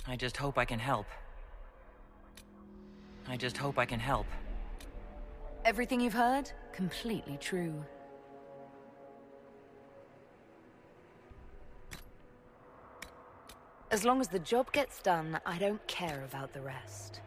I just hope I can help. I just hope I can help. Everything you've heard? Completely true. As long as the job gets done, I don't care about the rest.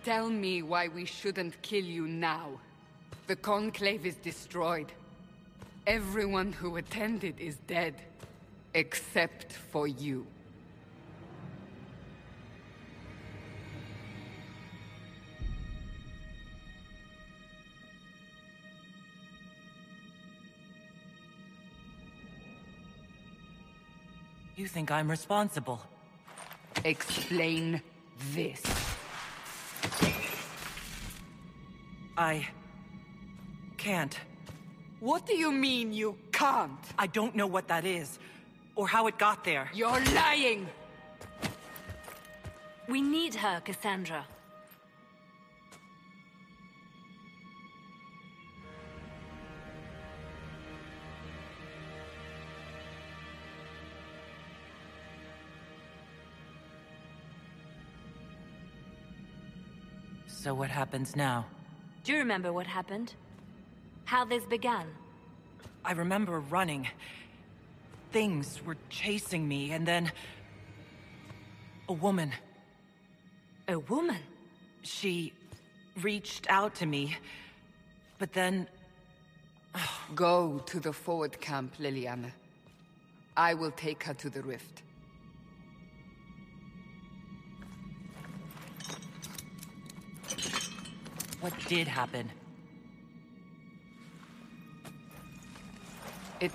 Tell me why we shouldn't kill you now. The Conclave is destroyed. Everyone who attended is dead. Except for you. You think I'm responsible? Explain this. I... can't. What do you mean you can't? I don't know what that is, or how it got there. You're lying! We need her, Cassandra. So what happens now? Do you remember what happened? How this began? I remember running. Things were chasing me, and then... a woman. A woman? She reached out to me, but then... Go to the forward camp, Liliana. I will take her to the rift. What did happen? It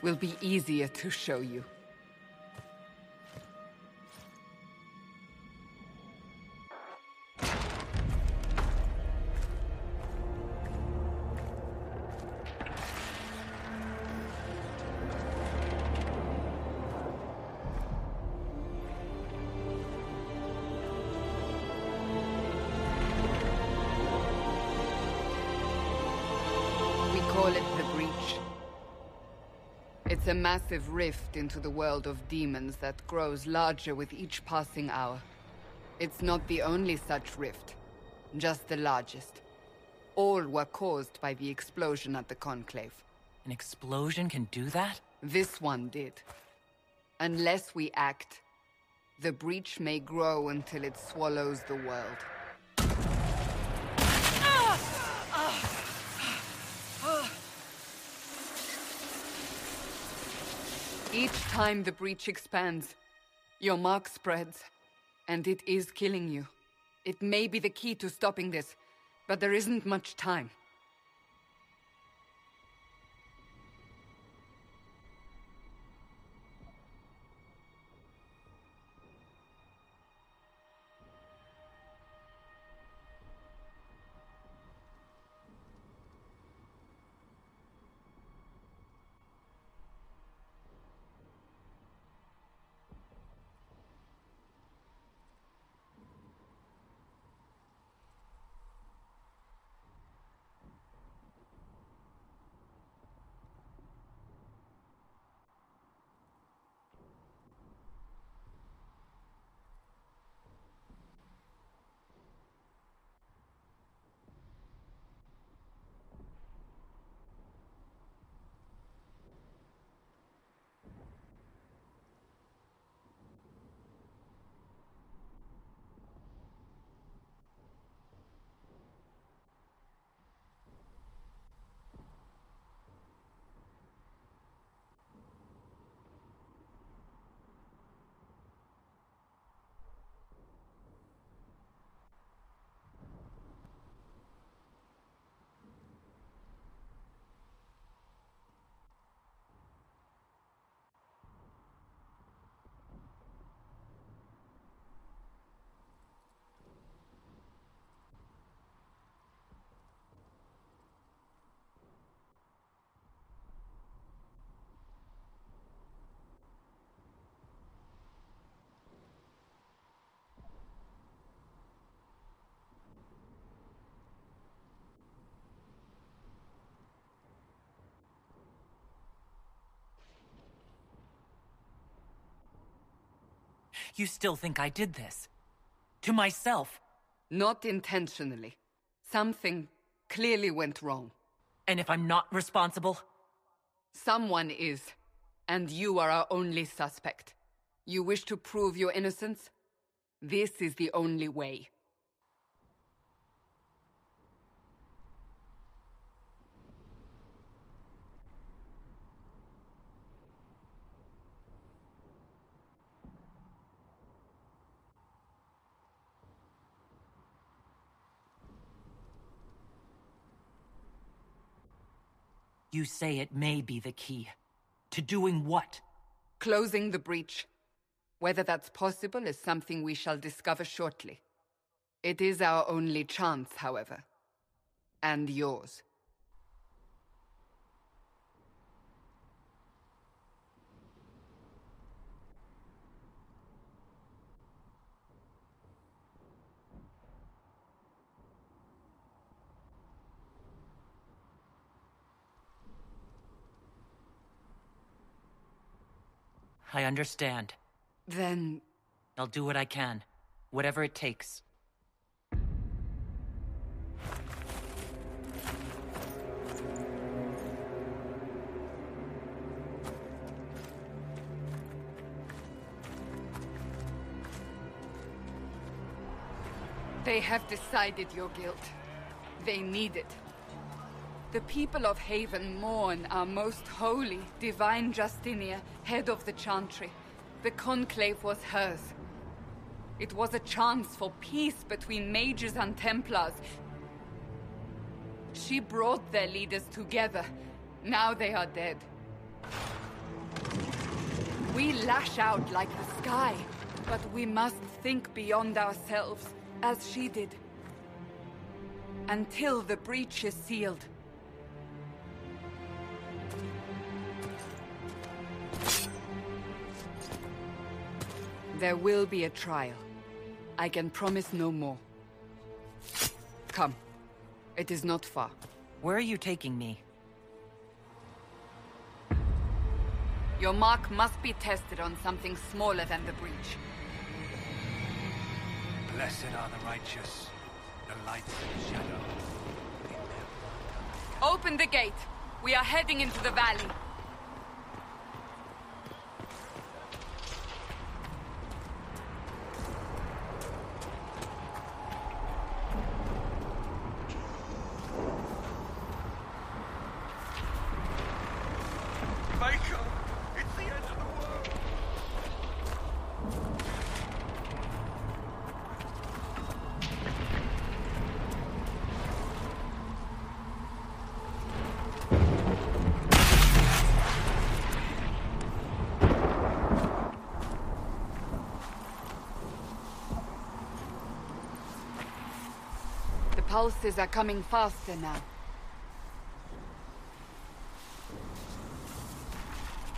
will be easier to show you. Call it the Breach. It's a massive rift into the world of demons that grows larger with each passing hour. It's not the only such rift, just the largest. All were caused by the explosion at the Conclave. An explosion can do that? This one did. Unless we act, the Breach may grow until it swallows the world. Each time the Breach expands, your mark spreads, and it is killing you. It may be the key to stopping this, but there isn't much time. You still think I did this? To myself? Not intentionally. Something clearly went wrong. And if I'm not responsible? Someone is, and you are our only suspect. You wish to prove your innocence? This is the only way. You say it may be the key. To doing what? Closing the breach. Whether that's possible is something we shall discover shortly. It is our only chance, however. And yours. I understand. Then... I'll do what I can. Whatever it takes. They have decided your guilt. They need it. The people of Haven mourn our most holy, divine Justinia, head of the Chantry. The Conclave was hers. It was a chance for peace between mages and Templars. She brought their leaders together. Now they are dead. We lash out like the sky, but we must think beyond ourselves, as she did. Until the breach is sealed. There will be a trial. I can promise no more. Come. It is not far. Where are you taking me? Your mark must be tested on something smaller than the breach. Blessed are the righteous, the light and shadow. Open the gate. We are heading into the valley. Michael, it's the end of the world. The pulses are coming faster now.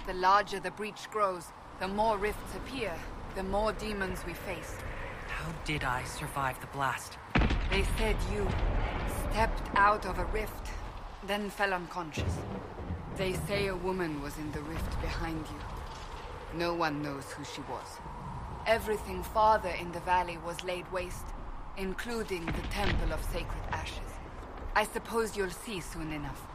The larger the breach grows, the more rifts appear, the more demons we face. How did I survive the blast? They said you stepped out of a rift, then fell unconscious. They say a woman was in the rift behind you. No one knows who she was. Everything farther in the valley was laid waste, including the Temple of Sacred Ashes. I suppose you'll see soon enough.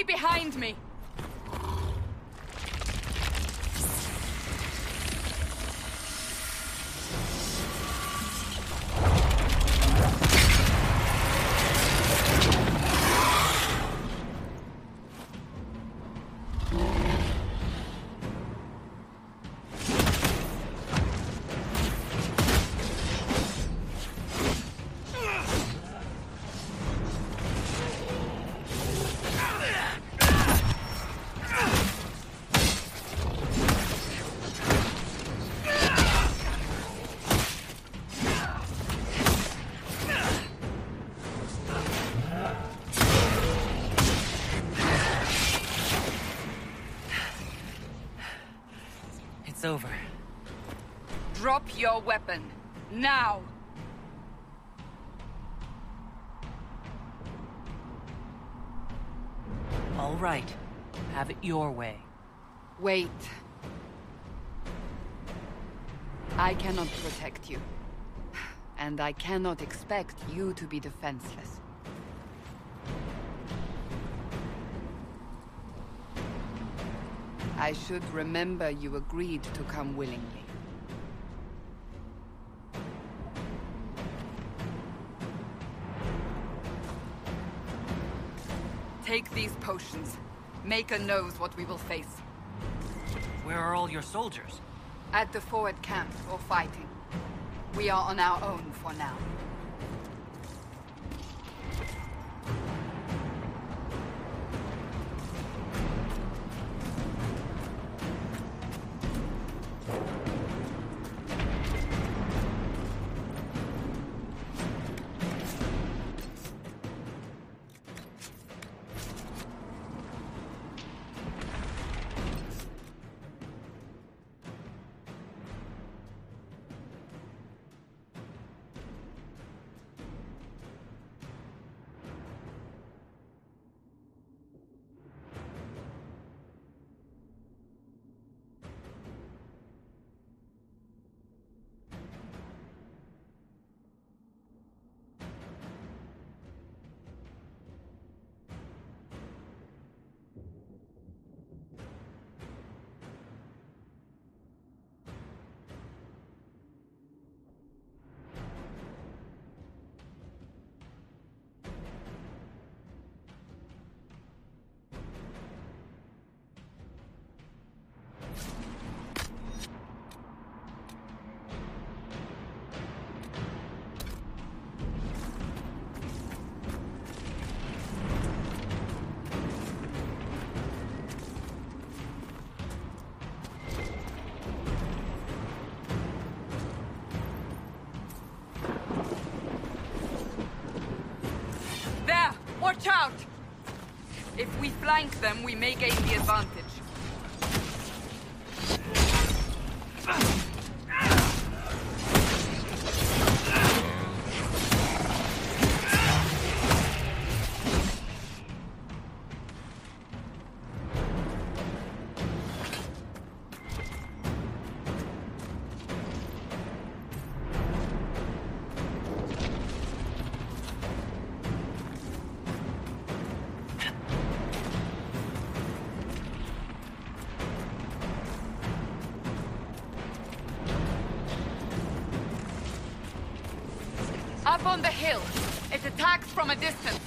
Behind me! It's over. Drop your weapon. Now! All right. Have it your way. Wait. I cannot protect you. And I cannot expect you to be defenseless. I should remember you agreed to come willingly. Take these potions. Maker knows what we will face. Where are all your soldiers? At the forward camp, or fighting. We are on our own for now. Watch out! If we flank them, we may gain the advantage. Up on the hill. It attacks from a distance.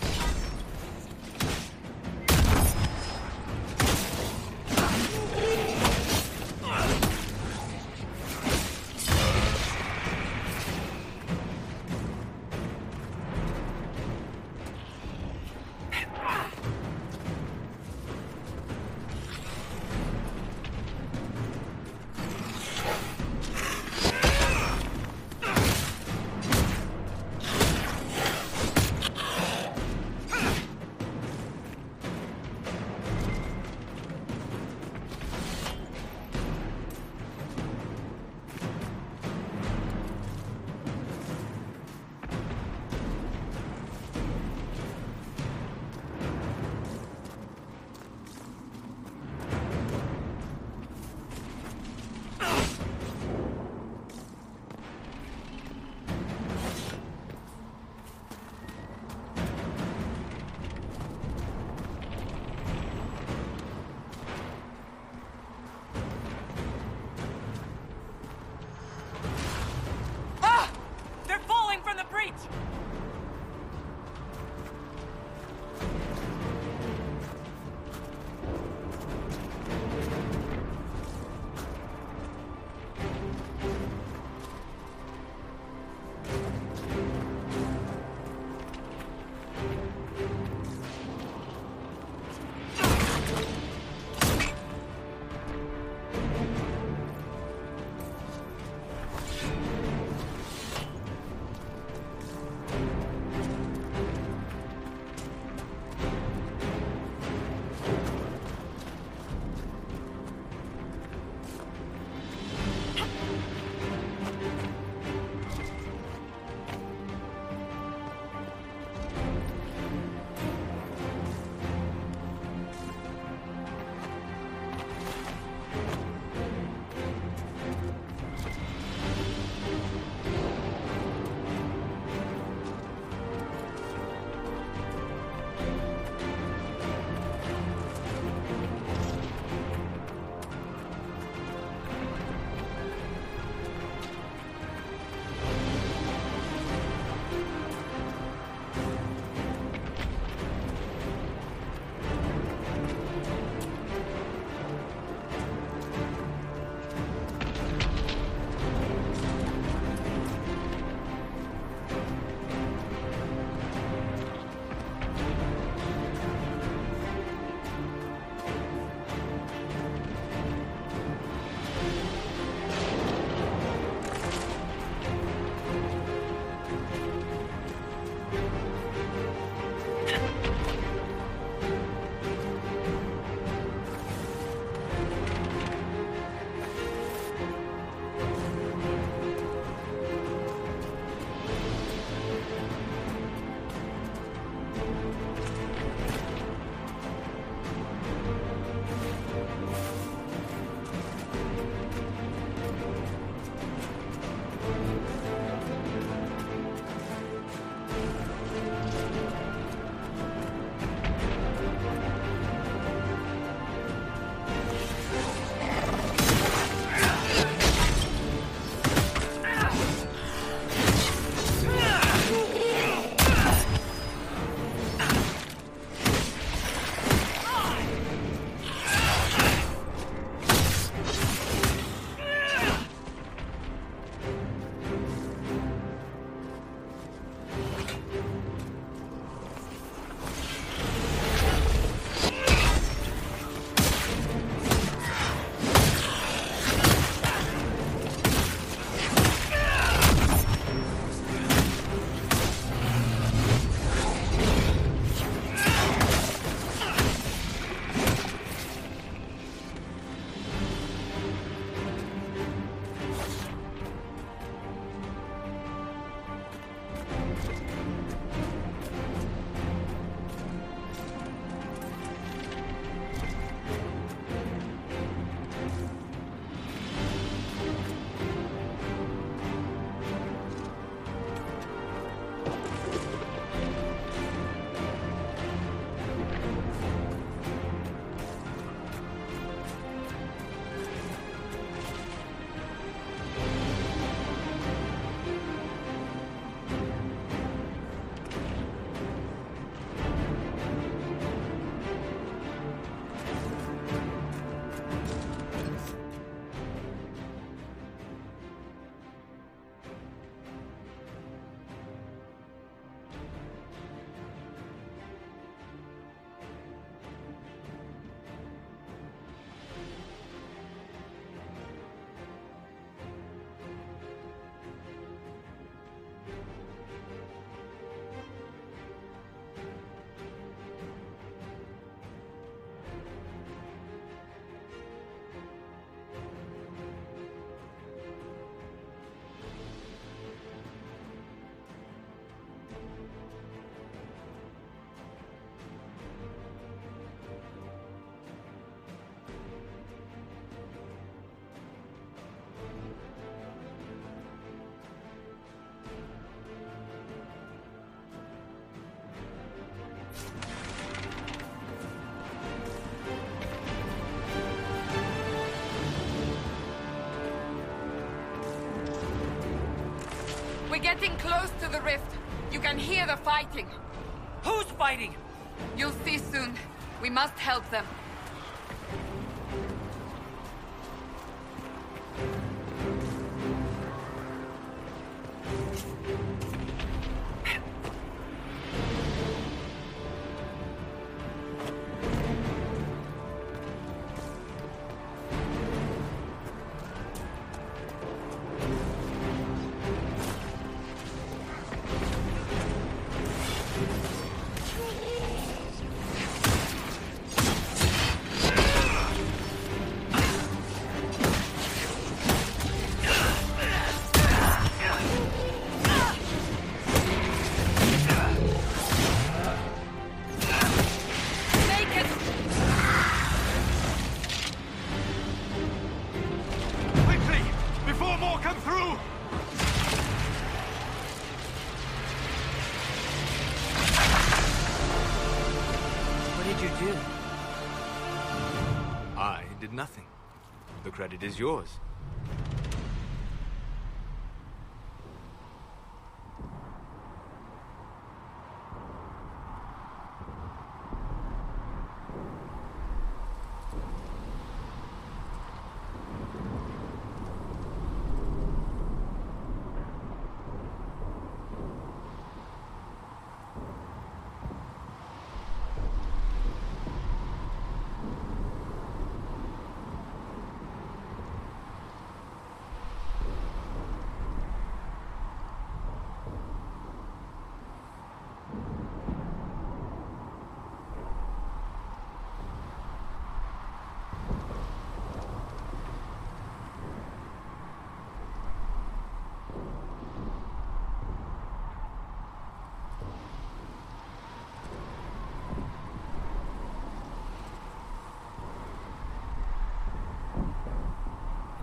We're getting close to the rift. You can hear the fighting. Who's fighting? You'll see soon. We must help them. Nothing. The credit is yours.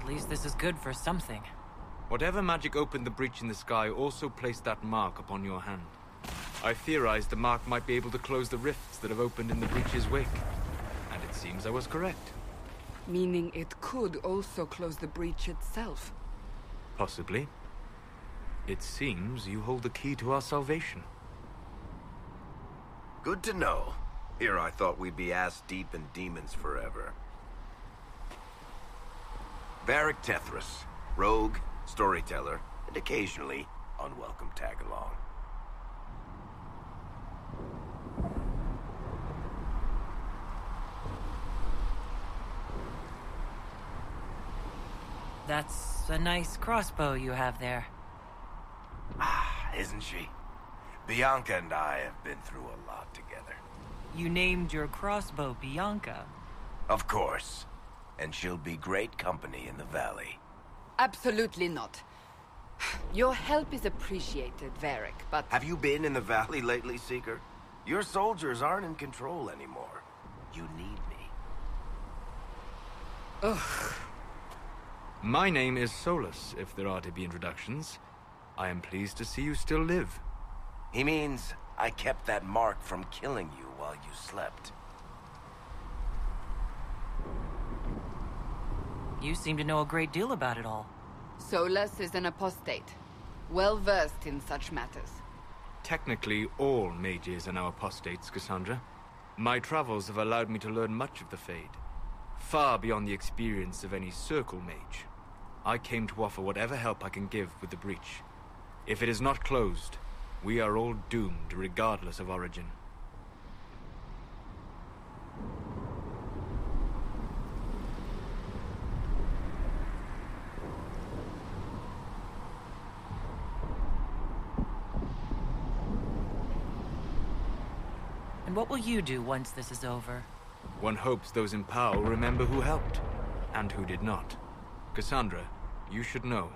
At least this is good for something. Whatever magic opened the breach in the sky also placed that mark upon your hand. I theorized the mark might be able to close the rifts that have opened in the breach's wake. And it seems I was correct. Meaning it could also close the breach itself. Possibly. It seems you hold the key to our salvation. Good to know. Here I thought we'd be ass-deep in demons forever. Varric Tethras, rogue, storyteller, and occasionally unwelcome tag-along. That's a nice crossbow you have there. Ah, isn't she? Bianca and I have been through a lot together. You named your crossbow Bianca. Of course. And she'll be great company in the valley. Absolutely not. Your help is appreciated, Varric, but... Have you been in the valley lately, Seeker? Your soldiers aren't in control anymore. You need me. Ugh. My name is Solus, if there are to be introductions. I am pleased to see you still live. He means I kept that mark from killing you while you slept. You seem to know a great deal about it all. Solus is an apostate, well-versed in such matters. Technically, all mages are now apostates, Cassandra. My travels have allowed me to learn much of the Fade, far beyond the experience of any circle mage. I came to offer whatever help I can give with the breach. If it is not closed, we are all doomed regardless of origin. And what will you do once this is over? One hopes those in power will remember who helped, and who did not. Cassandra, you should know,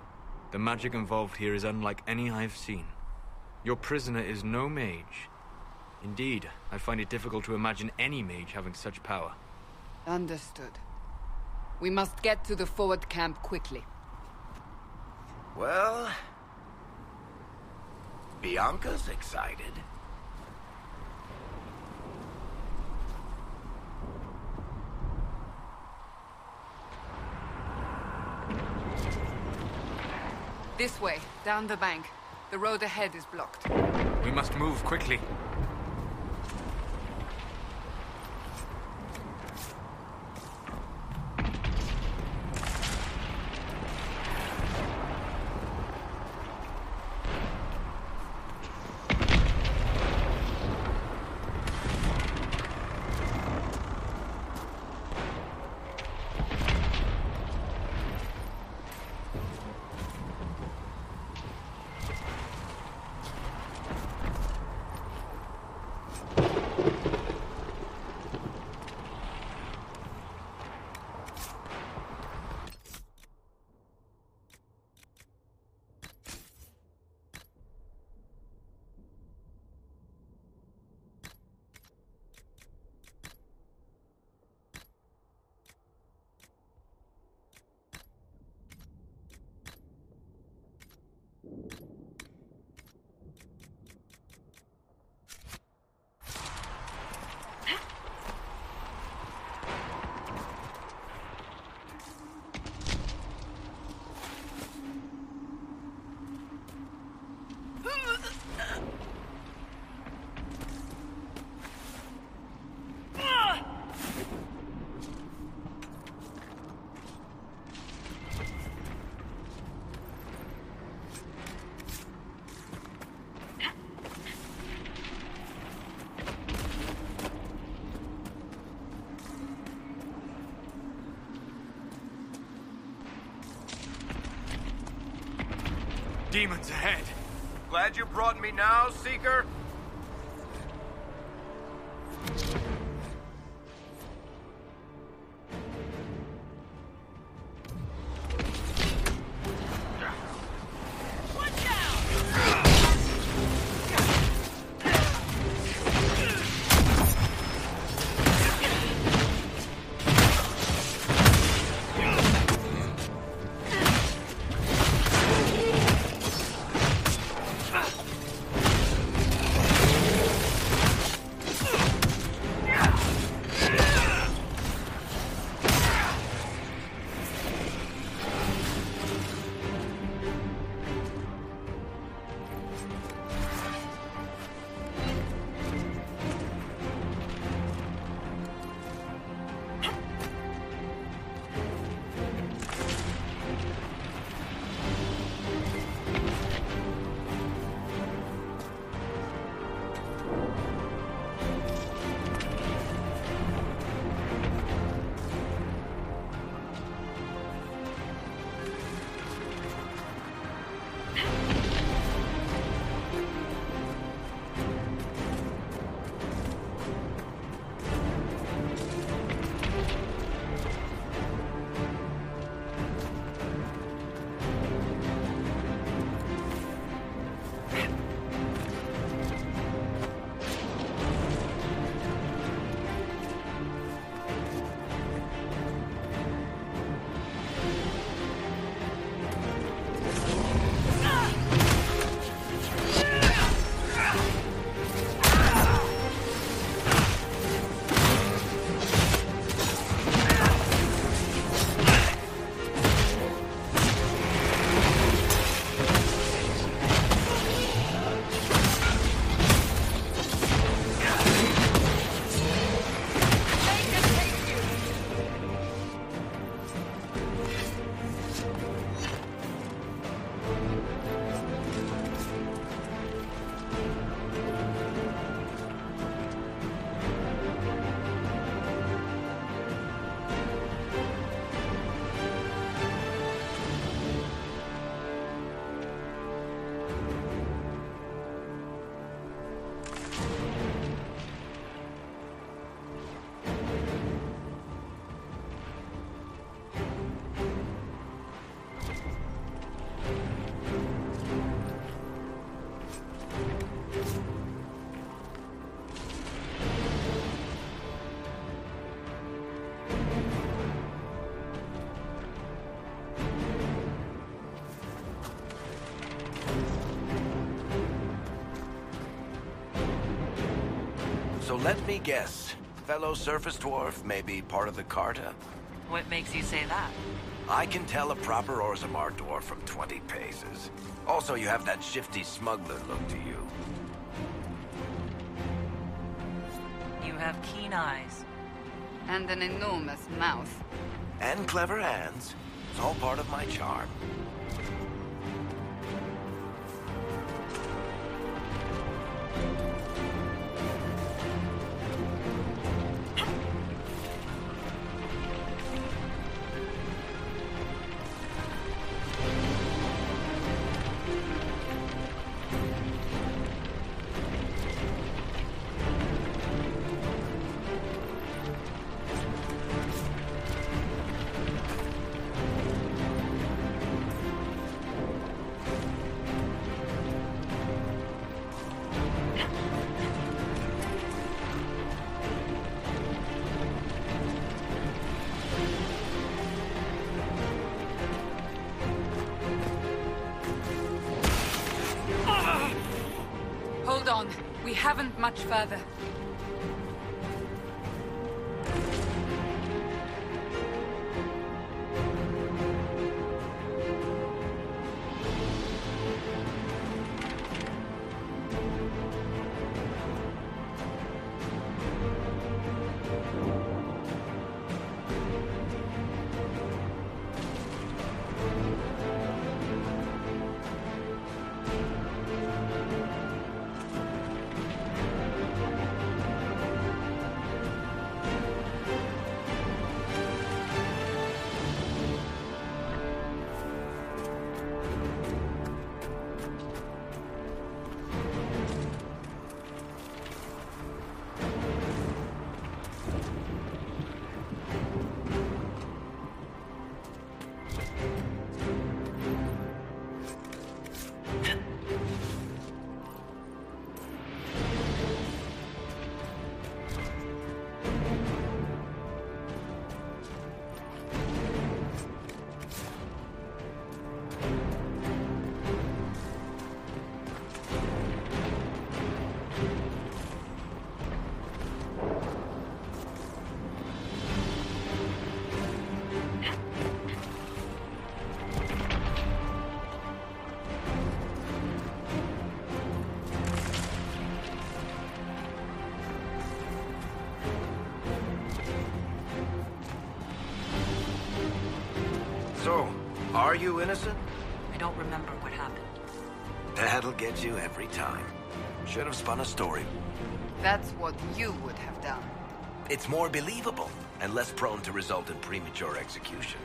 the magic involved here is unlike any I have seen. Your prisoner is no mage. Indeed, I find it difficult to imagine any mage having such power. Understood. We must get to the forward camp quickly. Well... Bianca's excited. This way, down the bank. The road ahead is blocked. We must move quickly. Demons ahead. Glad you brought me now, Seeker? So let me guess. Fellow surface dwarf may be part of the Carta? What makes you say that? I can tell a proper Orzammar dwarf from 20 paces. Also, you have that shifty smuggler look to you. You have keen eyes. And an enormous mouth. And clever hands. It's all part of my charm. Hold on. We haven't much further. So, are you innocent? I don't remember what happened. That'll get you every time. Should have spun a story. That's what you would have done. It's more believable, and less prone to result in premature execution.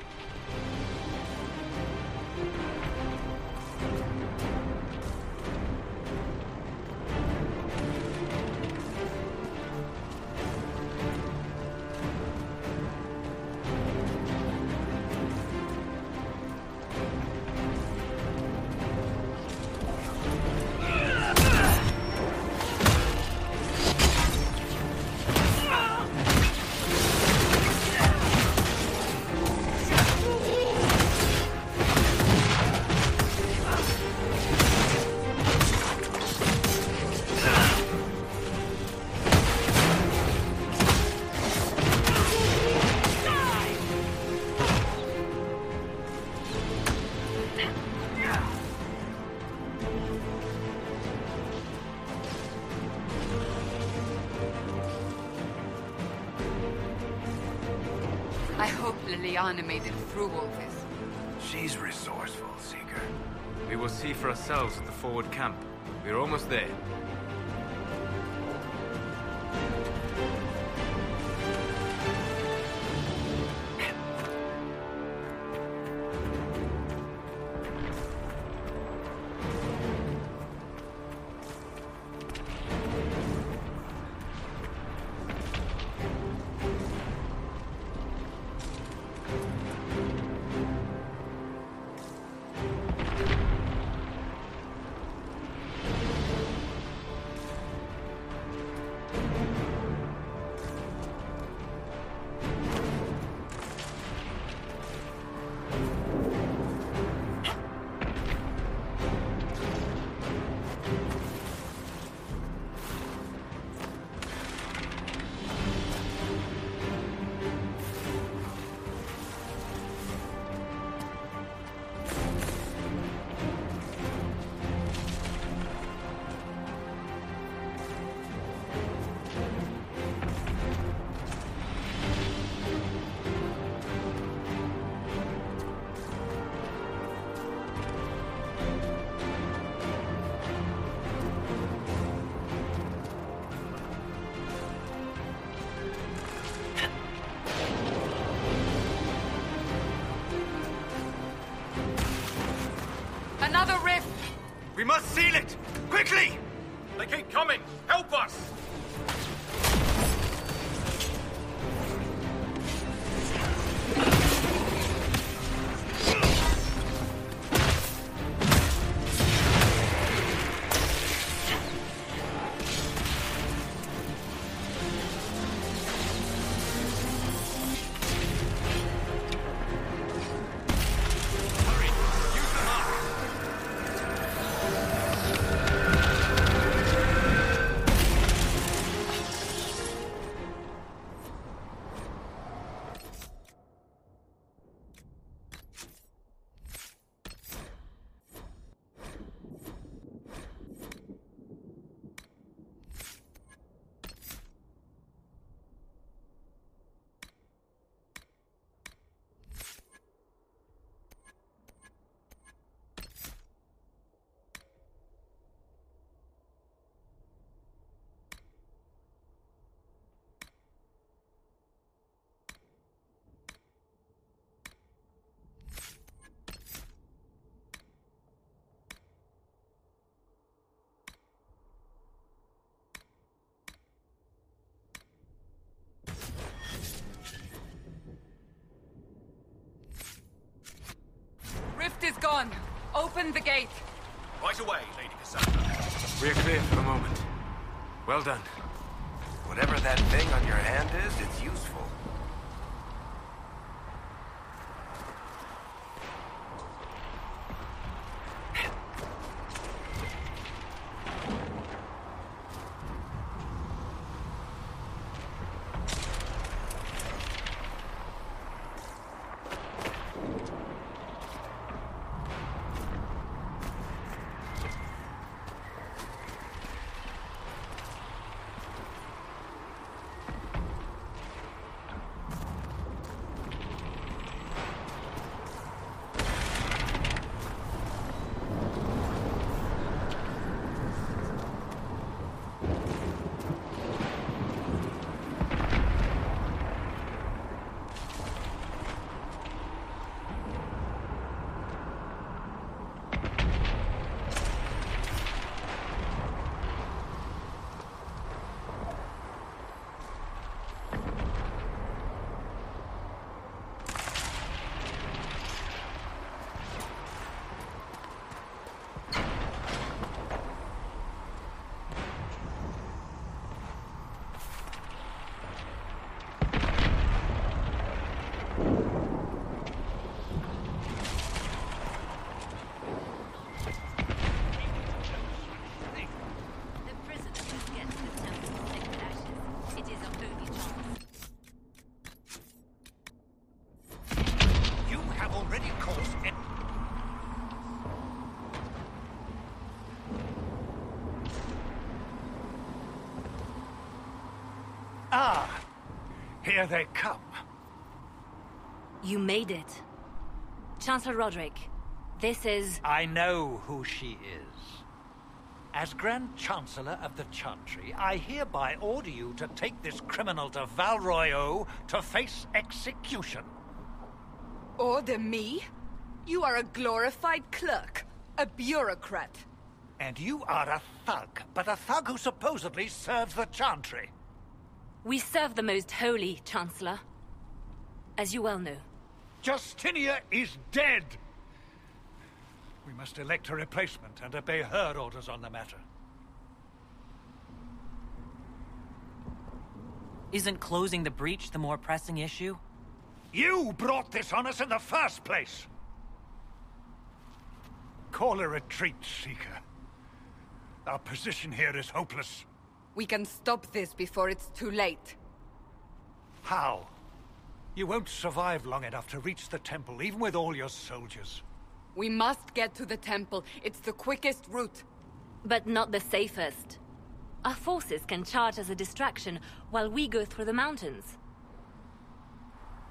I hope Liliana made it through all this. She's resourceful, Seeker. We will see for ourselves at the forward camp. We're almost there. We must seal it! Quickly! They keep coming! Help us! Rift is gone. Open the gate. Right away, Lady Cassandra. We're clear for the moment. Well done. Whatever that thing on your hand is, it's useful. Ah, here they come. You made it. Chancellor Roderick, this is... I know who she is. As Grand Chancellor of the Chantry, I hereby order you to take this criminal to Val Royeaux to face execution. Order me? You are a glorified clerk, a bureaucrat. And you are a thug, but a thug who supposedly serves the Chantry. We serve the most holy, Chancellor. As you well know. Justinia is dead! We must elect a replacement and obey her orders on the matter. Isn't closing the breach the more pressing issue? You brought this on us in the first place! Call a retreat, Seeker. Our position here is hopeless. We can stop this before it's too late. How? You won't survive long enough to reach the temple, even with all your soldiers. We must get to the temple. It's the quickest route. But not the safest. Our forces can charge as a distraction while we go through the mountains.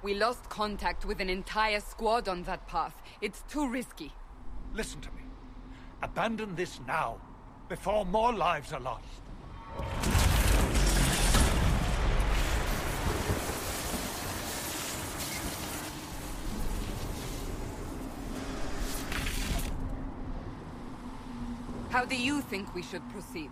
We lost contact with an entire squad on that path. It's too risky. Listen to me. Abandon this now, before more lives are lost. How do you think we should proceed?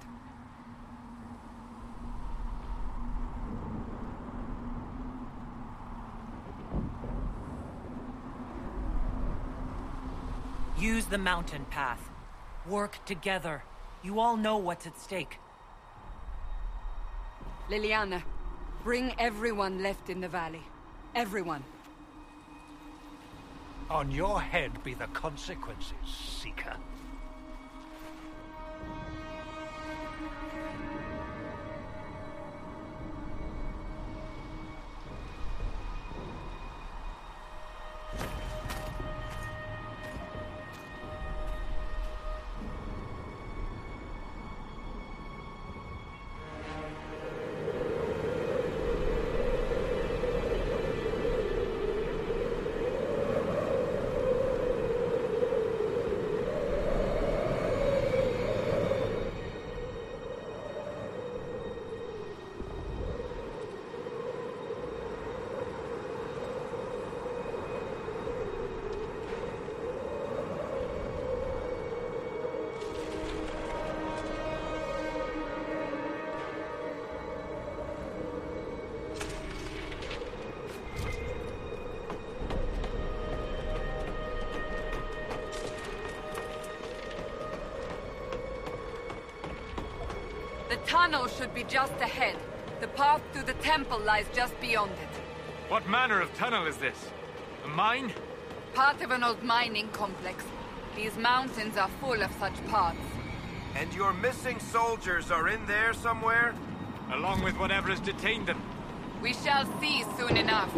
Use the mountain path. Work together. You all know what's at stake. Liliana, bring everyone left in the valley. Everyone. On your head be the consequences, Seeker. The tunnel should be just ahead. The path to the temple lies just beyond it. What manner of tunnel is this? A mine? Part of an old mining complex. These mountains are full of such paths. And your missing soldiers are in there somewhere? Along with whatever has detained them. We shall see soon enough.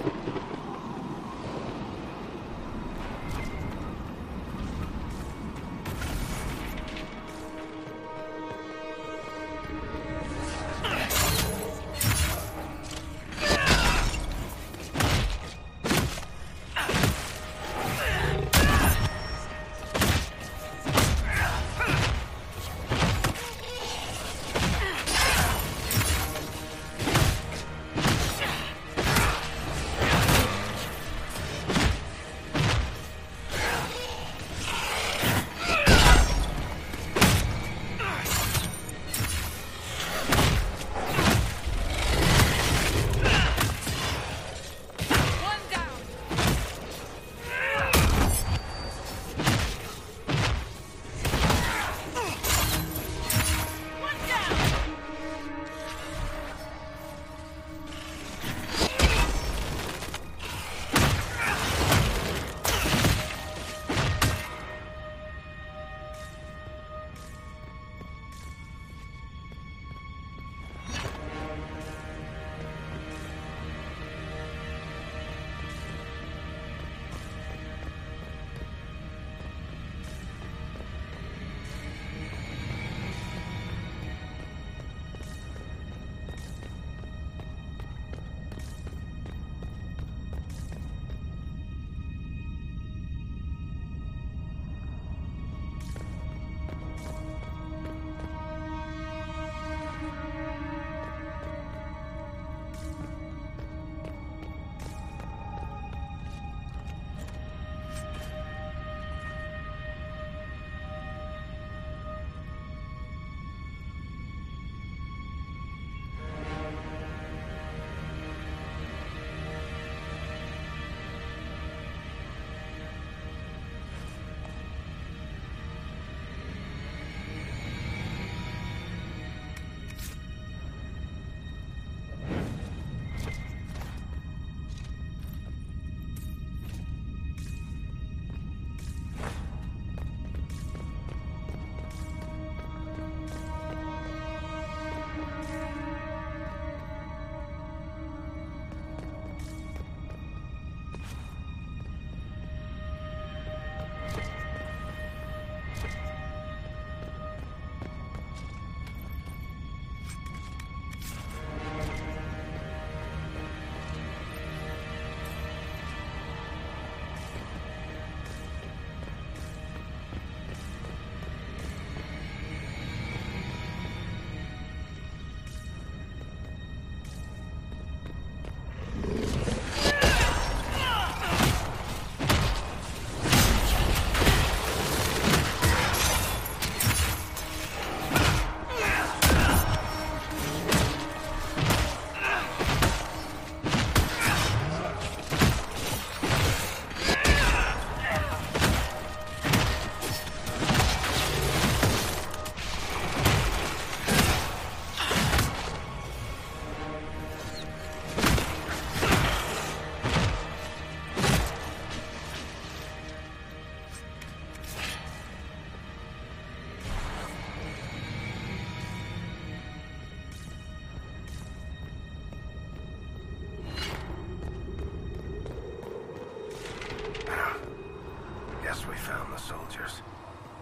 soldiers.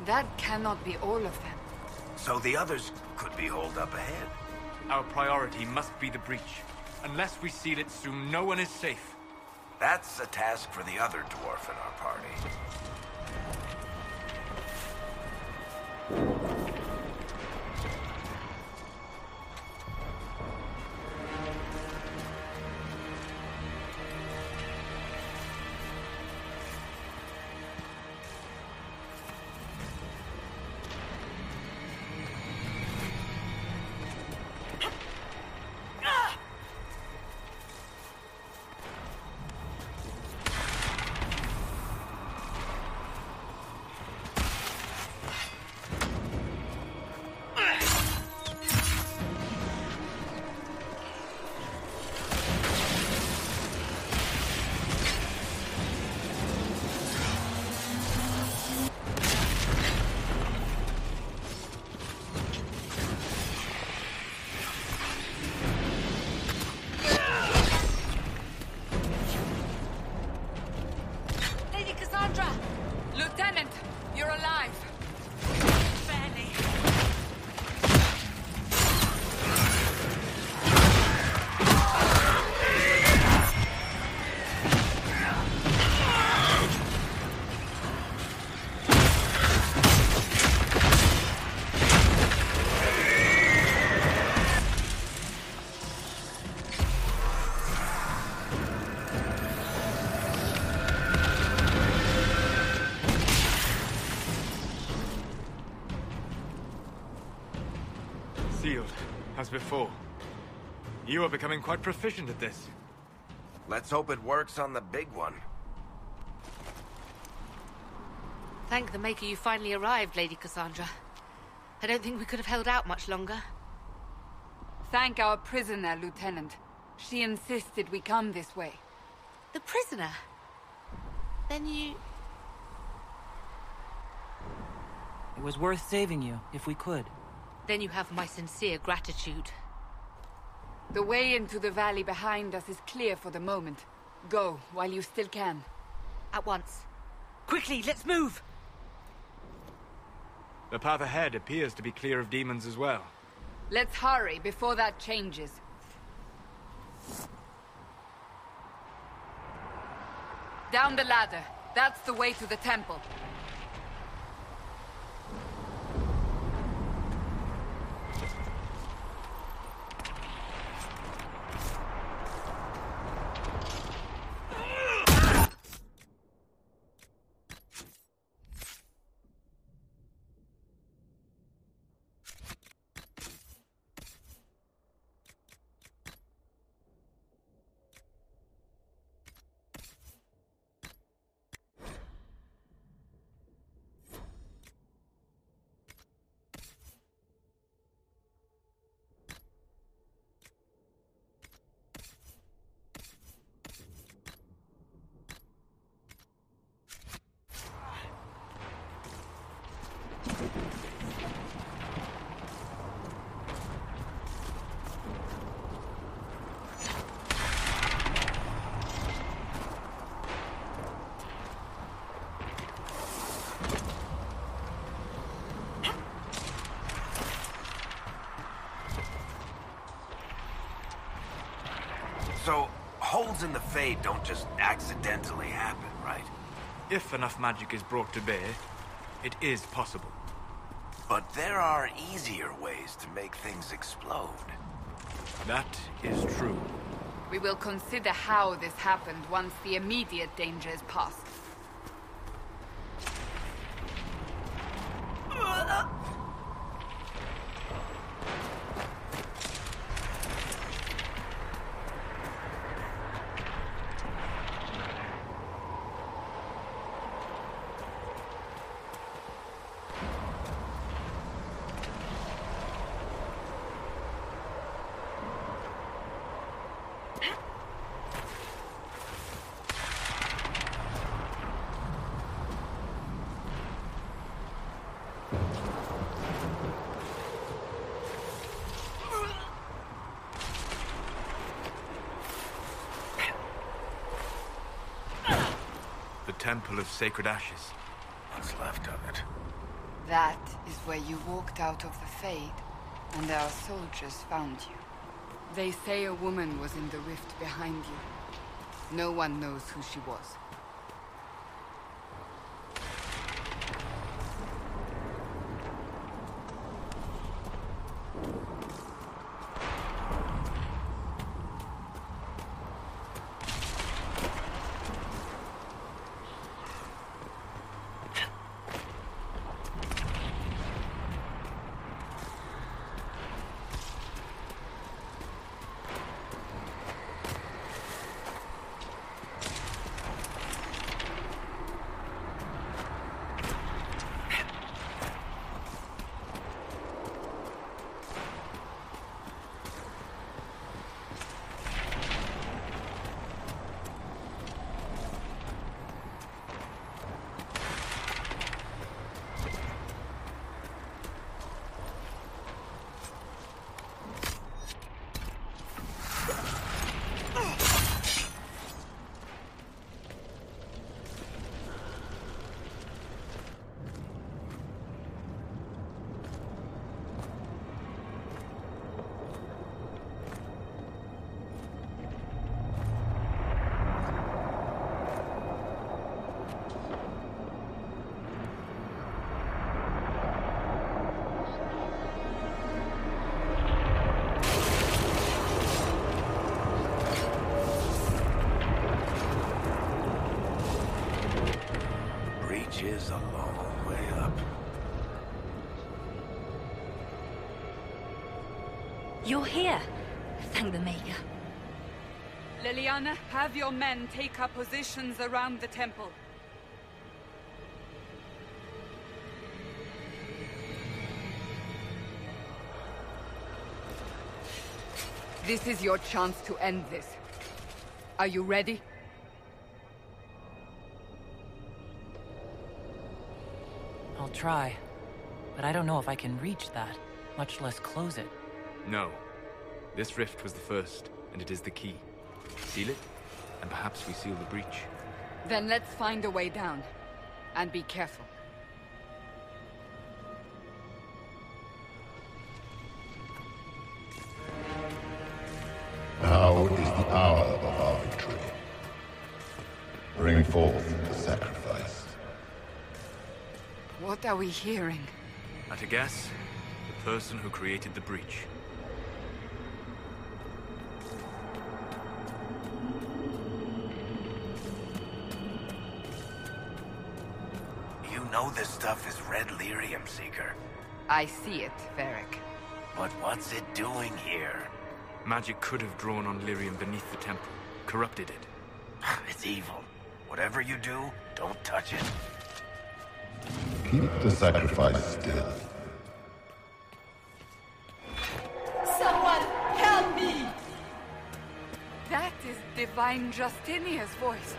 That cannot be all of them. So the others could be holed up ahead. Our priority must be the breach. Unless we seal it soon, no one is safe. That's a task for the other dwarf in our party. Lieutenant, you're alive. Fanny. Sealed, as before. You are becoming quite proficient at this. Let's hope it works on the big one. Thank the Maker you finally arrived, Lady Cassandra. I don't think we could have held out much longer. Thank our prisoner, Lieutenant. She insisted we come this way. The prisoner? Then you... It was worth saving you, if we could. Then you have my sincere gratitude. The way into the valley behind us is clear for the moment. Go, while you still can. At once. Quickly, let's move! The path ahead appears to be clear of demons as well. Let's hurry before that changes. Down the ladder. That's the way to the temple. So, holes in the Fade don't just accidentally happen, right? If enough magic is brought to bear, it is possible. But there are easier ways to make things explode. That is true. We will consider how this happened once the immediate danger is past. The Temple of Sacred Ashes. What's left of it. That is where you walked out of the Fade, and our soldiers found you. They say a woman was in the rift behind you. No one knows who she was. Is a long way up. You're here. Thank the Maker. Liliana, have your men take up positions around the temple. This is your chance to end this. Are you ready? I'll try. But I don't know if I can reach that, much less close it. No. This rift was the first, and it is the key. Seal it, and perhaps we seal the breach. Then let's find a way down. And be careful. Now is the hour of our victory. Bring forth the sacrifice. What are we hearing? At a guess, the person who created the breach. You know this stuff is red lyrium, Seeker. I see it, Varric. But what's it doing here? Magic could have drawn on lyrium beneath the temple, corrupted it. It's evil. Whatever you do, don't touch it. Keep the sacrifice still. Someone help me! That is Divine Justinia's voice.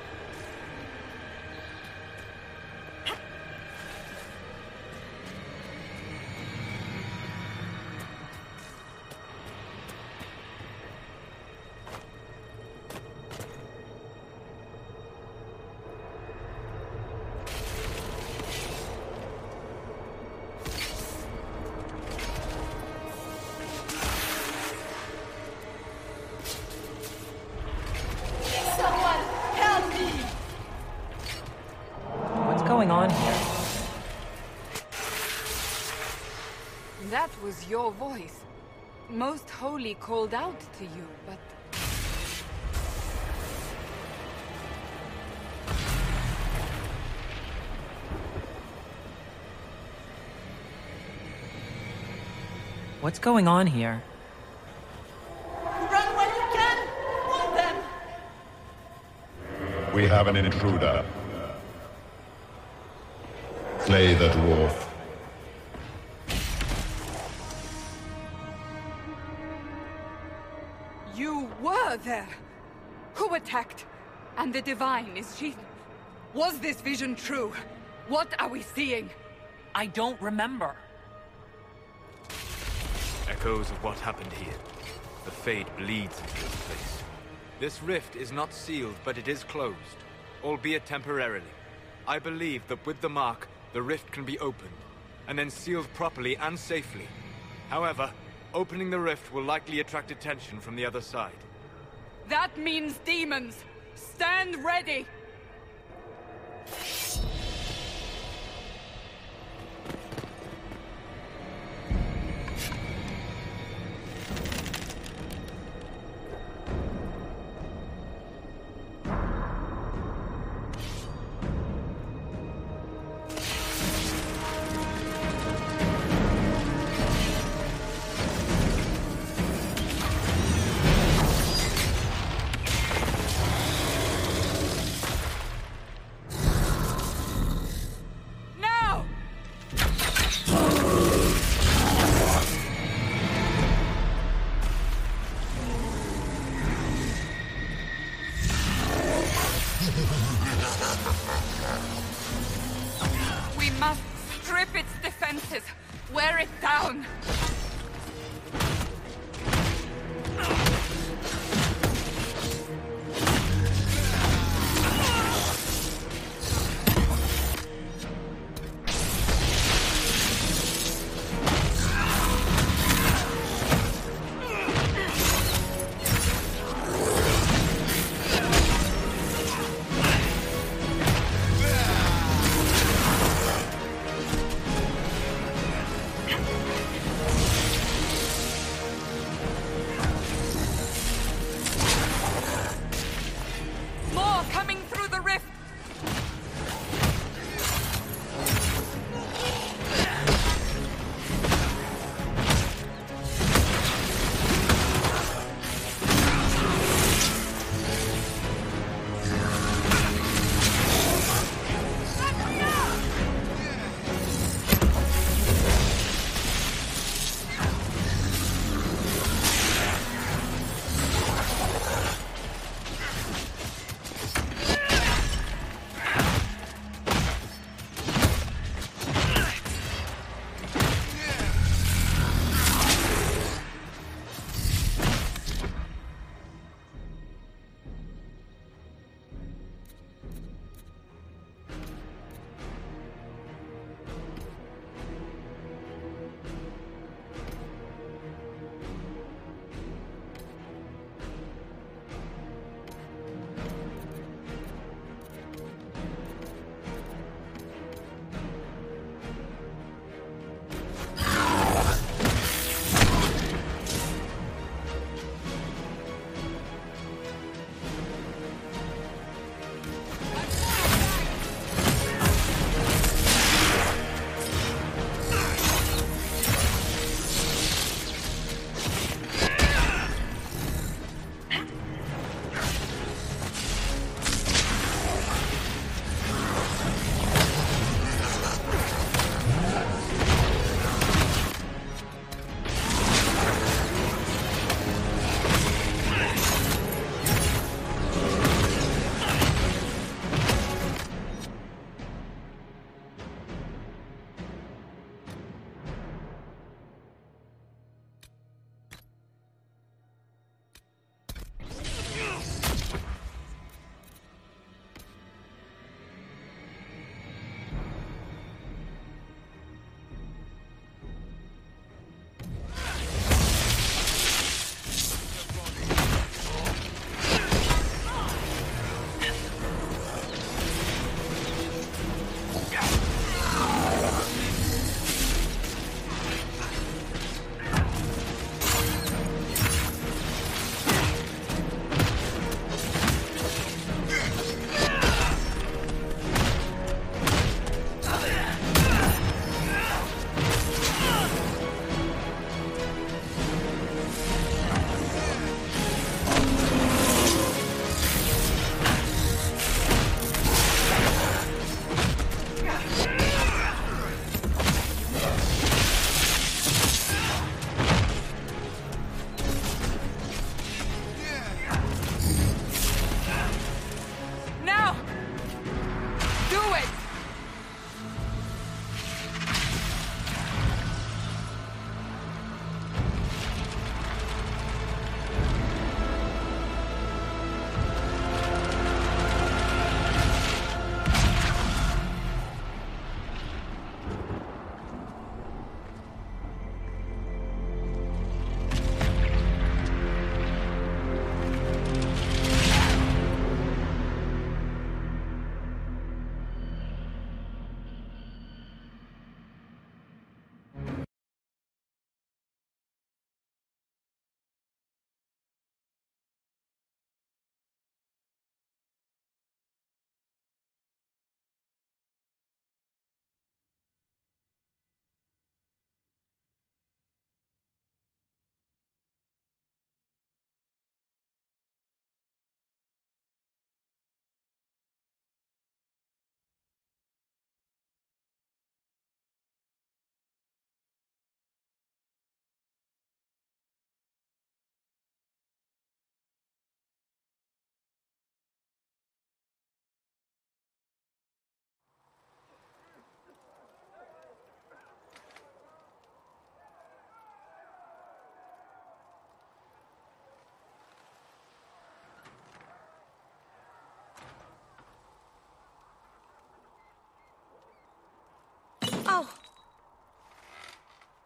That was your voice. Most Holy called out to you, but... What's going on here? Run when you can! Hold them! We have an intruder. Slay the dwarf. You were there! Who attacked? And the Divine, is she... Was this vision true? What are we seeing? I don't remember. Echoes of what happened here. The Fade bleeds into this place. This rift is not sealed, but it is closed, albeit temporarily. I believe that with the mark, the rift can be opened, and then sealed properly and safely. However, opening the rift will likely attract attention from the other side. That means demons! Stand ready! We must strip its defenses, wear it down.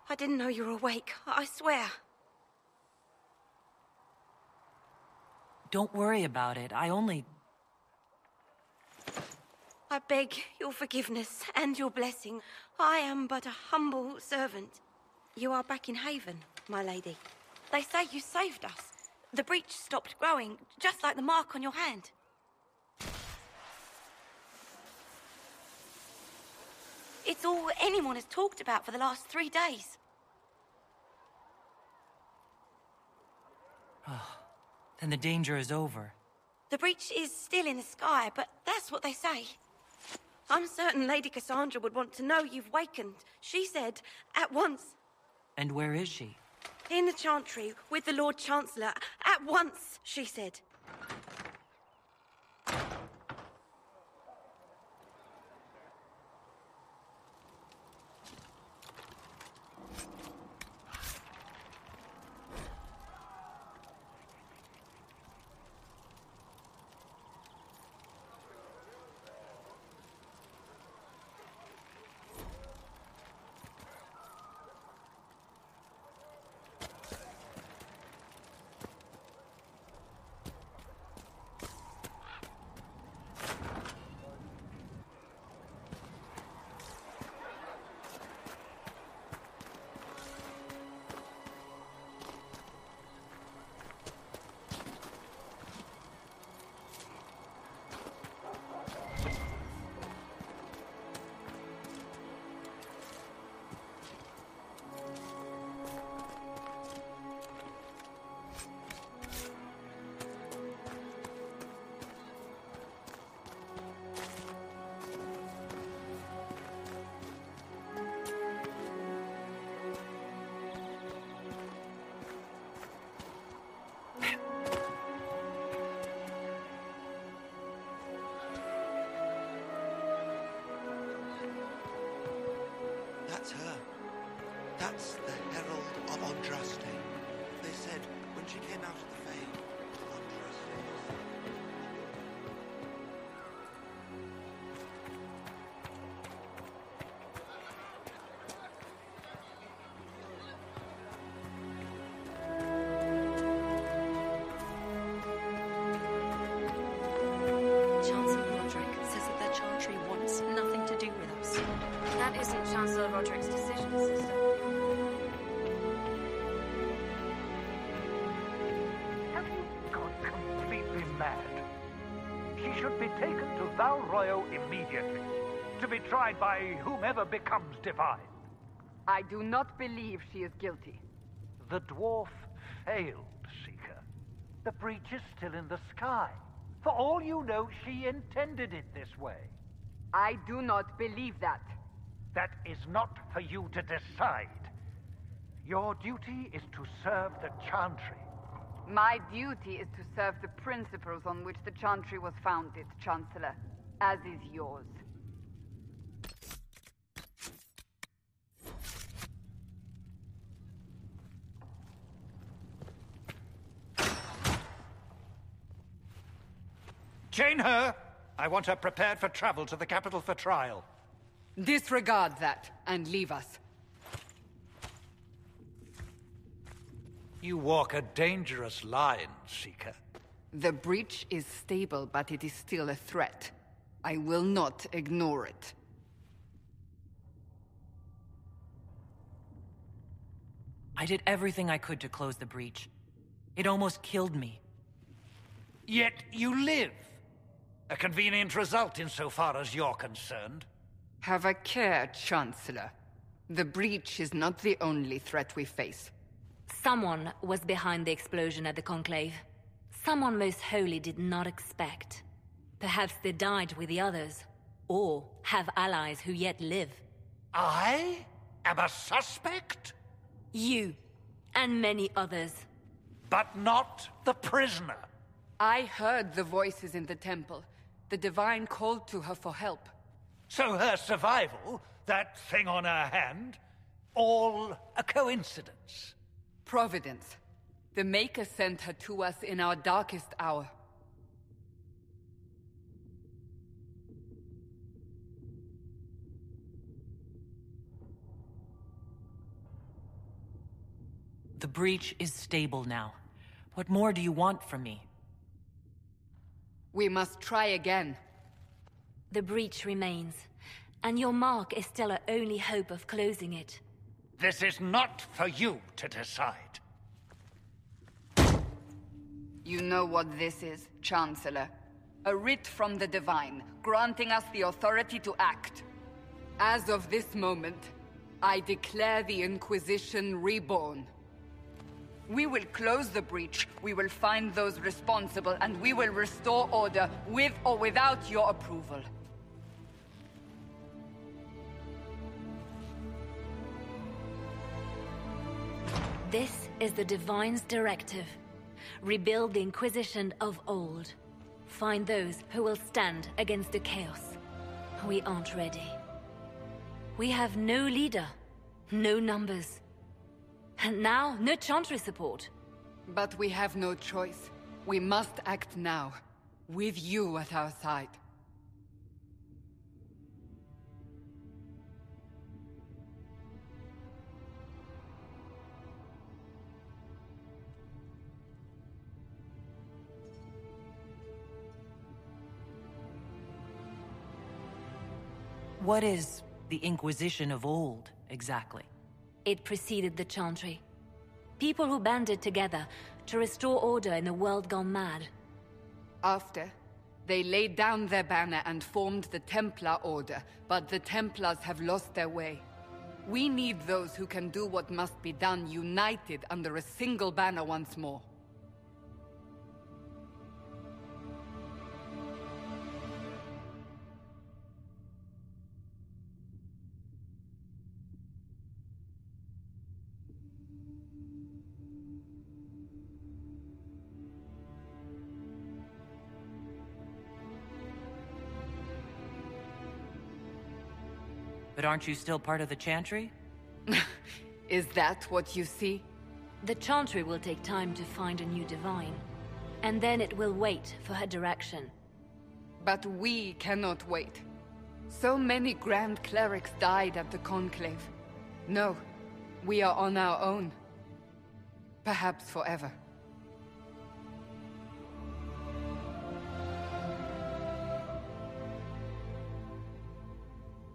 I didn't know you were awake, I swear. Don't worry about it. I beg your forgiveness and your blessing. I am but a humble servant. You are back in Haven, my lady. They say you saved us. The breach stopped growing, just like the mark on your hand. It's all anyone has talked about for the last 3 days. Then the danger is over. The breach is still in the sky, but that's what they say. I'm certain Lady Cassandra would want to know you've wakened. She said, at once. And where is she? In the Chantry, with the Lord Chancellor. At once, she said. That's her. That's the Herald of Andraste. They said when she came out of the Fade, Andraste. Chancellor Roderick says that the Chantry wants nothing to do with us. That isn't Chancellor Roderick's decision, sister. Have you gone completely mad? She should be taken to Val Royo immediately, to be tried by whomever becomes divine. I do not believe she is guilty. The dwarf failed, Seeker. The breach is still in the sky. For all you know, she intended it this way. I do not believe that. That is not for you to decide. Your duty is to serve the Chantry. My duty is to serve the principles on which the Chantry was founded, Chancellor, as is yours. Chain her! I want her prepared for travel to the capital for trial. Disregard that, and leave us. You walk a dangerous line, Seeker. The breach is stable, but it is still a threat. I will not ignore it. I did everything I could to close the breach. It almost killed me. Yet you live. A convenient result insofar as you're concerned. Have a care, Chancellor. The breach is not the only threat we face. Someone was behind the explosion at the Conclave. Someone most holy did not expect. Perhaps they died with the others, or have allies who yet live. I am a suspect? You, and many others. But not the prisoner. I heard the voices in the temple. The Divine called to her for help. So her survival, that thing on her hand, all a coincidence? Providence. The Maker sent her to us in our darkest hour. The breach is stable now. What more do you want from me? We must try again. The breach remains, and your mark is still our only hope of closing it. This is not for you to decide. You know what this is, Chancellor. A writ from the Divine, granting us the authority to act. As of this moment, I declare the Inquisition reborn. We will close the breach, we will find those responsible, and we will restore order, with or without your approval. This is the Divine's directive. Rebuild the Inquisition of old. Find those who will stand against the chaos. We aren't ready. We have no leader, no numbers. And now, no Chantry support. But we have no choice. We must act now, with you at our side. What is the Inquisition of old, exactly? It preceded the Chantry. People who banded together to restore order in a world gone mad. After, they laid down their banner and formed the Templar Order, but the Templars have lost their way. We need those who can do what must be done, united under a single banner once more. But aren't you still part of the Chantry? Is that what you see? The Chantry will take time to find a new Divine. And then it will wait for her direction. But we cannot wait. So many Grand Clerics died at the Conclave. No, we are on our own. Perhaps forever.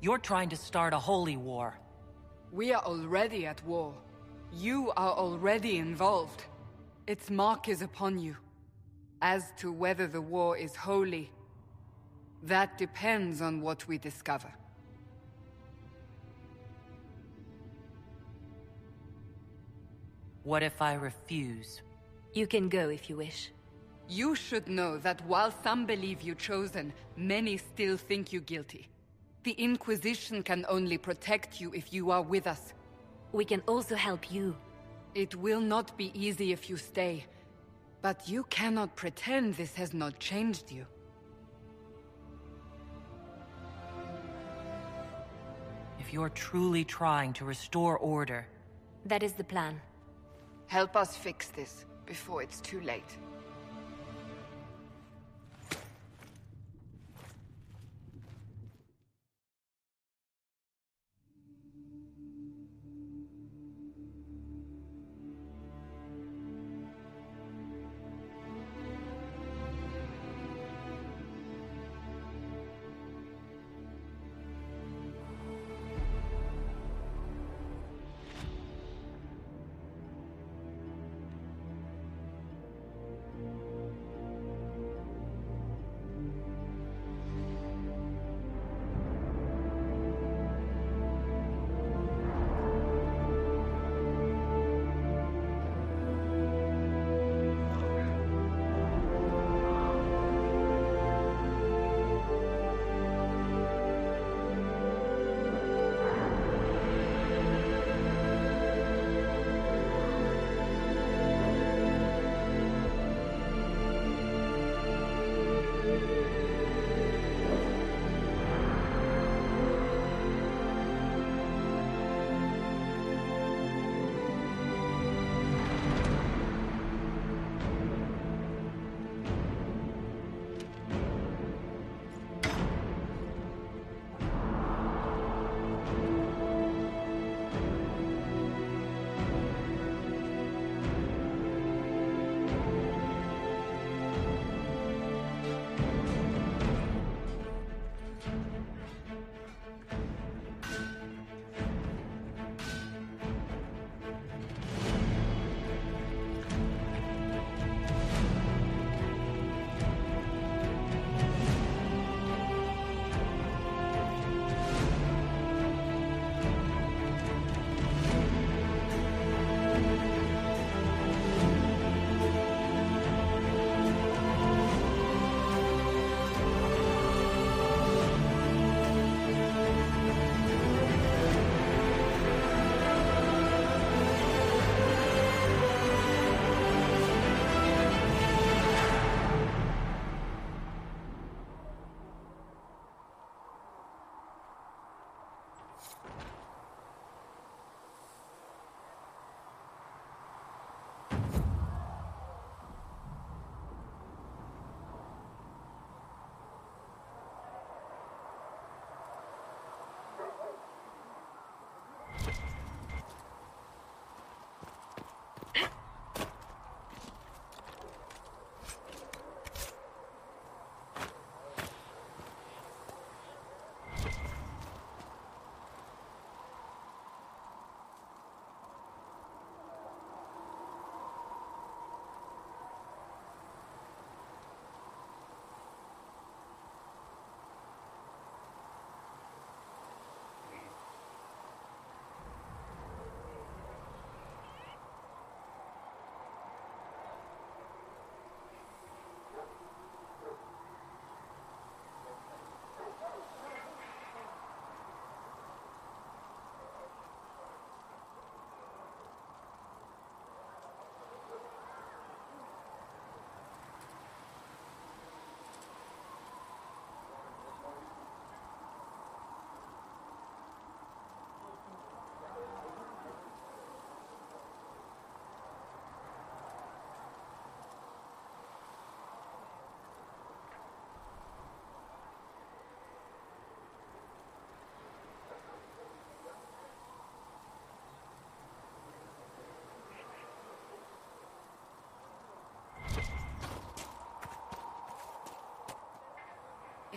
You're trying to start a holy war. We are already at war. You are already involved. Its mark is upon you. As to whether the war is holy, that depends on what we discover. What if I refuse? You can go if you wish. You should know that while some believe you chosen, many still think you guilty. The Inquisition can only protect you if you are with us. We can also help you. It will not be easy if you stay, but you cannot pretend this has not changed you. If you're truly trying to restore order... That is the plan. Help us fix this before it's too late.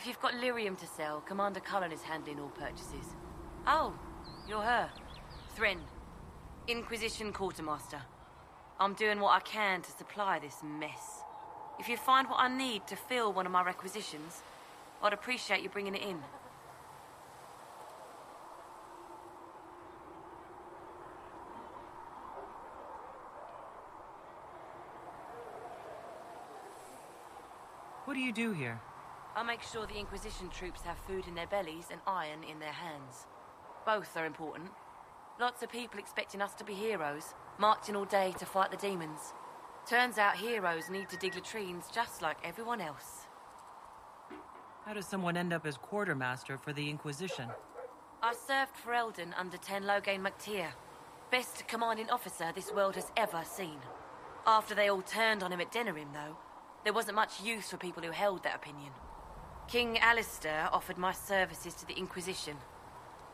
If you've got lyrium to sell, Commander Cullen is handling all purchases. Oh, you're her. Thren, Inquisition Quartermaster. I'm doing what I can to supply this mess. If you find what I need to fill one of my requisitions, I'd appreciate you bringing it in. What do you do here? I make sure the Inquisition troops have food in their bellies and iron in their hands. Both are important. Lots of people expecting us to be heroes, marching all day to fight the demons. Turns out heroes need to dig latrines just like everyone else. How does someone end up as quartermaster for the Inquisition? I served for Eldon under Ten Loghain MacTier. Best commanding officer this world has ever seen. After they all turned on him at Denerim, though, there wasn't much use for people who held that opinion. King Alistair offered my services to the Inquisition,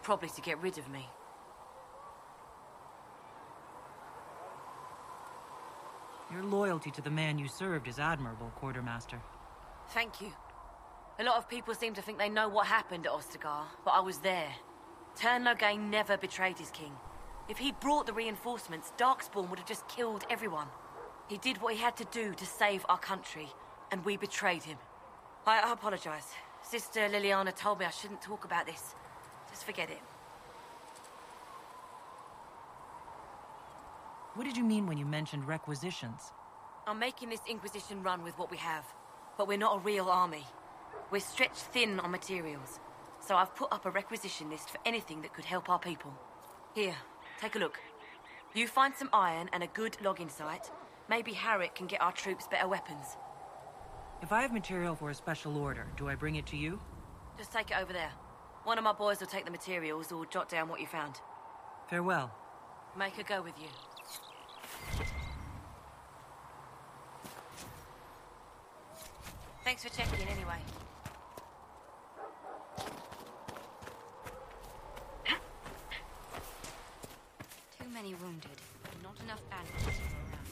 probably to get rid of me. Your loyalty to the man you served is admirable, Quartermaster. Thank you. A lot of people seem to think they know what happened at Ostagar, but I was there. Ten Loghain never betrayed his king. If he'd brought the reinforcements, Darkspawn would have just killed everyone. He did what he had to do to save our country, and we betrayed him. I apologize. Sister Liliana told me I shouldn't talk about this. Just forget it. What did you mean when you mentioned requisitions? I'm making this Inquisition run with what we have, but we're not a real army. We're stretched thin on materials, so I've put up a requisition list for anything that could help our people. Here, take a look. You find some iron and a good logging site, maybe Harrick can get our troops better weapons. If I have material for a special order, do I bring it to you? Just take it over there. One of my boys will take the materials or jot down what you found. Farewell. Make her go with you. Thanks for checking anyway. Too many wounded, not enough bandages to go around.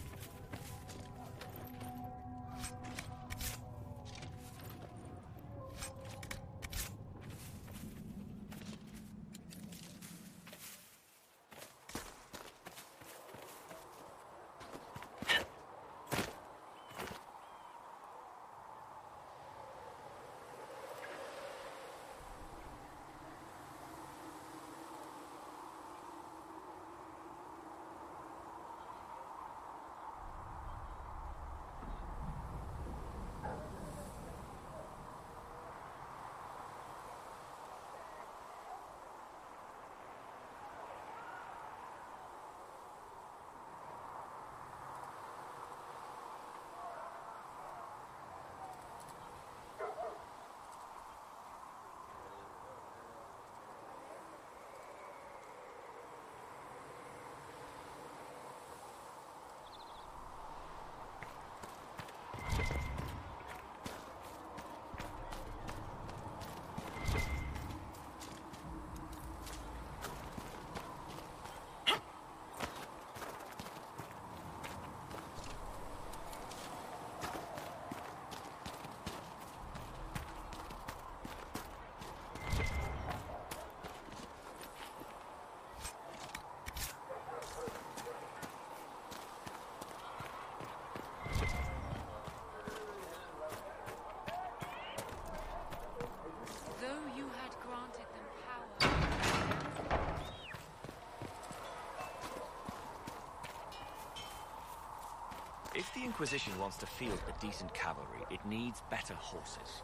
If the Inquisition wants to field a decent cavalry, it needs better horses.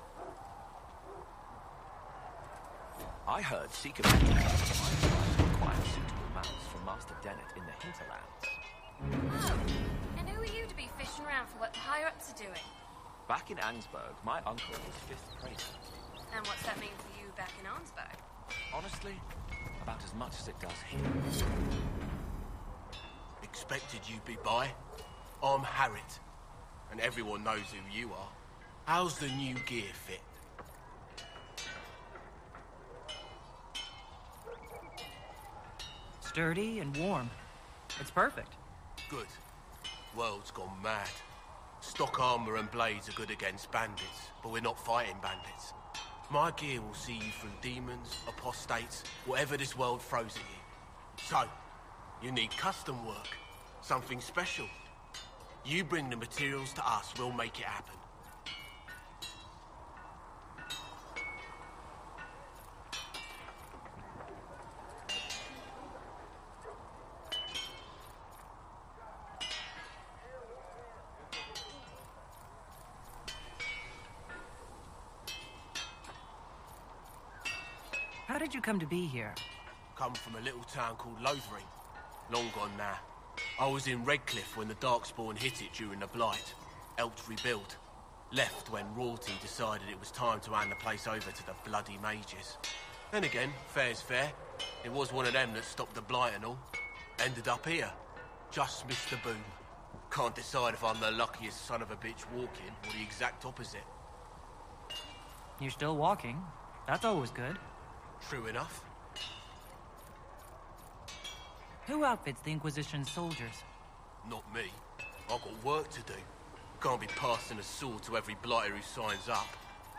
I heard Seeker required suitable mounts from Master Dennett in the hinterlands. Oh, and who are you to be fishing around for what the higher-ups are doing? Back in Ansburg, my uncle was 5th Praetor. And what's that mean for you back in Arnsberg? Honestly, about as much as it does here. Expected you'd be by. I'm Harriet, and everyone knows who you are. How's the new gear fit? Sturdy and warm. It's perfect. Good. World's gone mad. Stock armor and blades are good against bandits, but we're not fighting bandits. My gear will see you through demons, apostates, whatever this world throws at you. So, you need custom work. Something special. You bring the materials to us, we'll make it happen. How did you come to be here? Come from a little town called Lothering. Long gone now. I was in Redcliffe when the Darkspawn hit it during the Blight. Helped rebuild. Left when royalty decided it was time to hand the place over to the bloody mages. Then again, fair's fair. It was one of them that stopped the Blight and all. Ended up here. Just missed the boom. Can't decide if I'm the luckiest son of a bitch walking or the exact opposite. You're still walking. That's always good. True enough. Who outfits the Inquisition soldiers? Not me. I've got work to do. Can't be passing a sword to every blighter who signs up.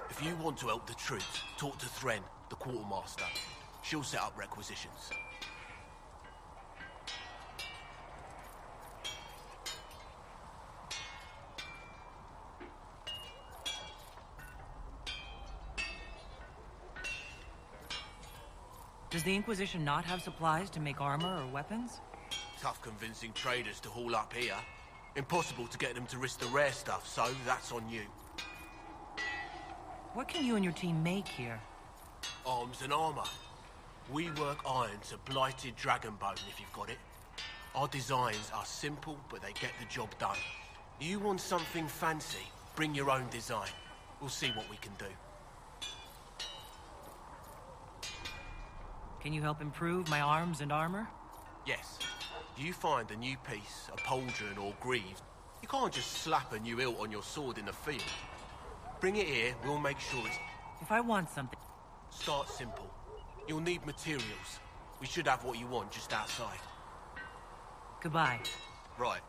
If you want to help the troops, talk to Thren, the quartermaster. She'll set up requisitions. Does the Inquisition not have supplies to make armor or weapons? Tough convincing traders to haul up here. Impossible to get them to risk the rare stuff, so that's on you. What can you and your team make here? Arms and armor. We work iron to blighted dragonbone, if you've got it. Our designs are simple, but they get the job done. You want something fancy, bring your own design. We'll see what we can do. Can you help improve my arms and armor? Yes. You find a new piece, a pauldron or greaves, you can't just slap a new hilt on your sword in the field. Bring it here, we'll make sure it's... If I want something... Start simple. You'll need materials. We should have what you want just outside. Goodbye. Right.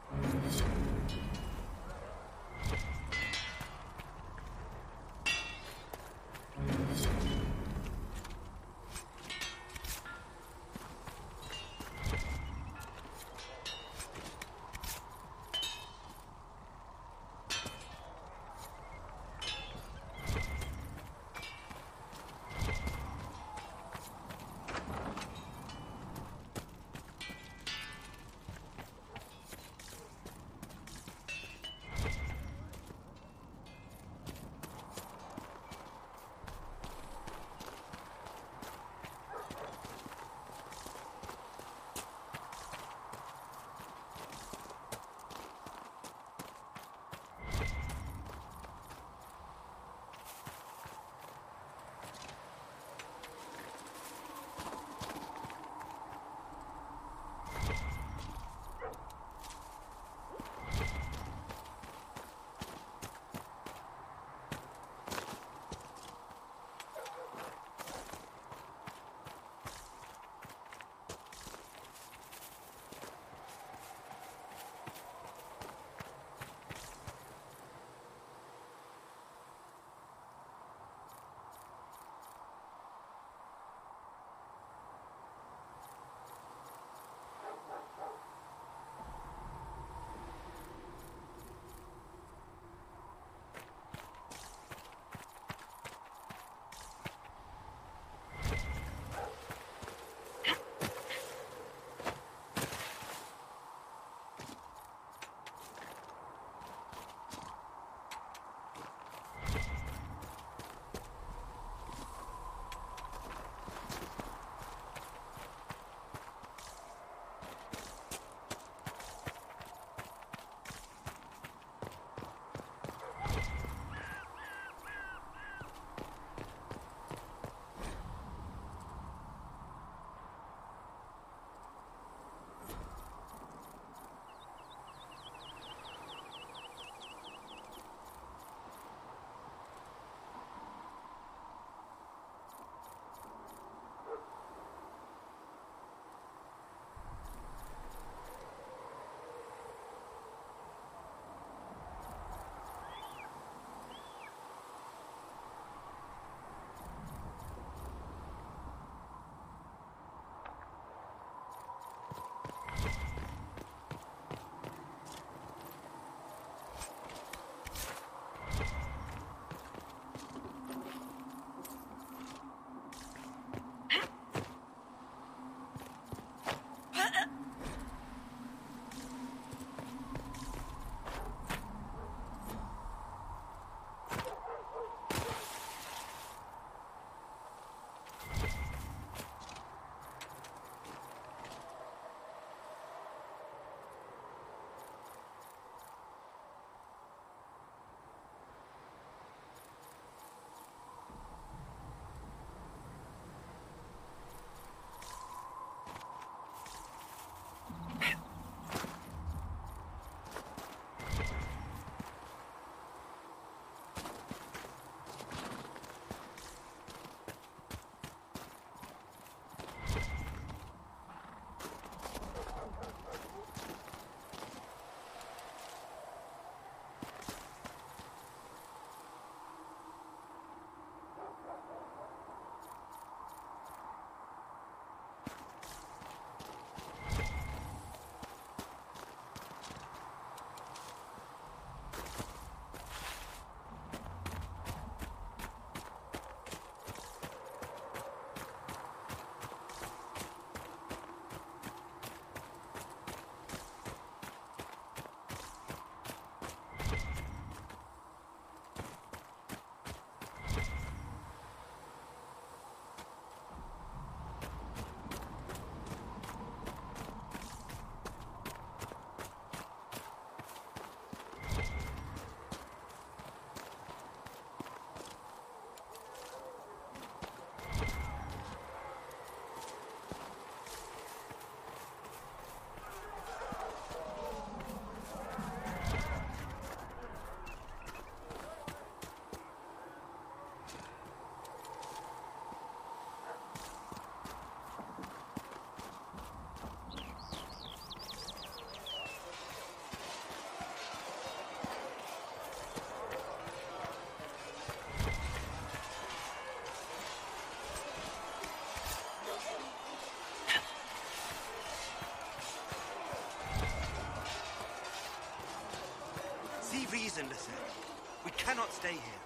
Father said. We cannot stay here.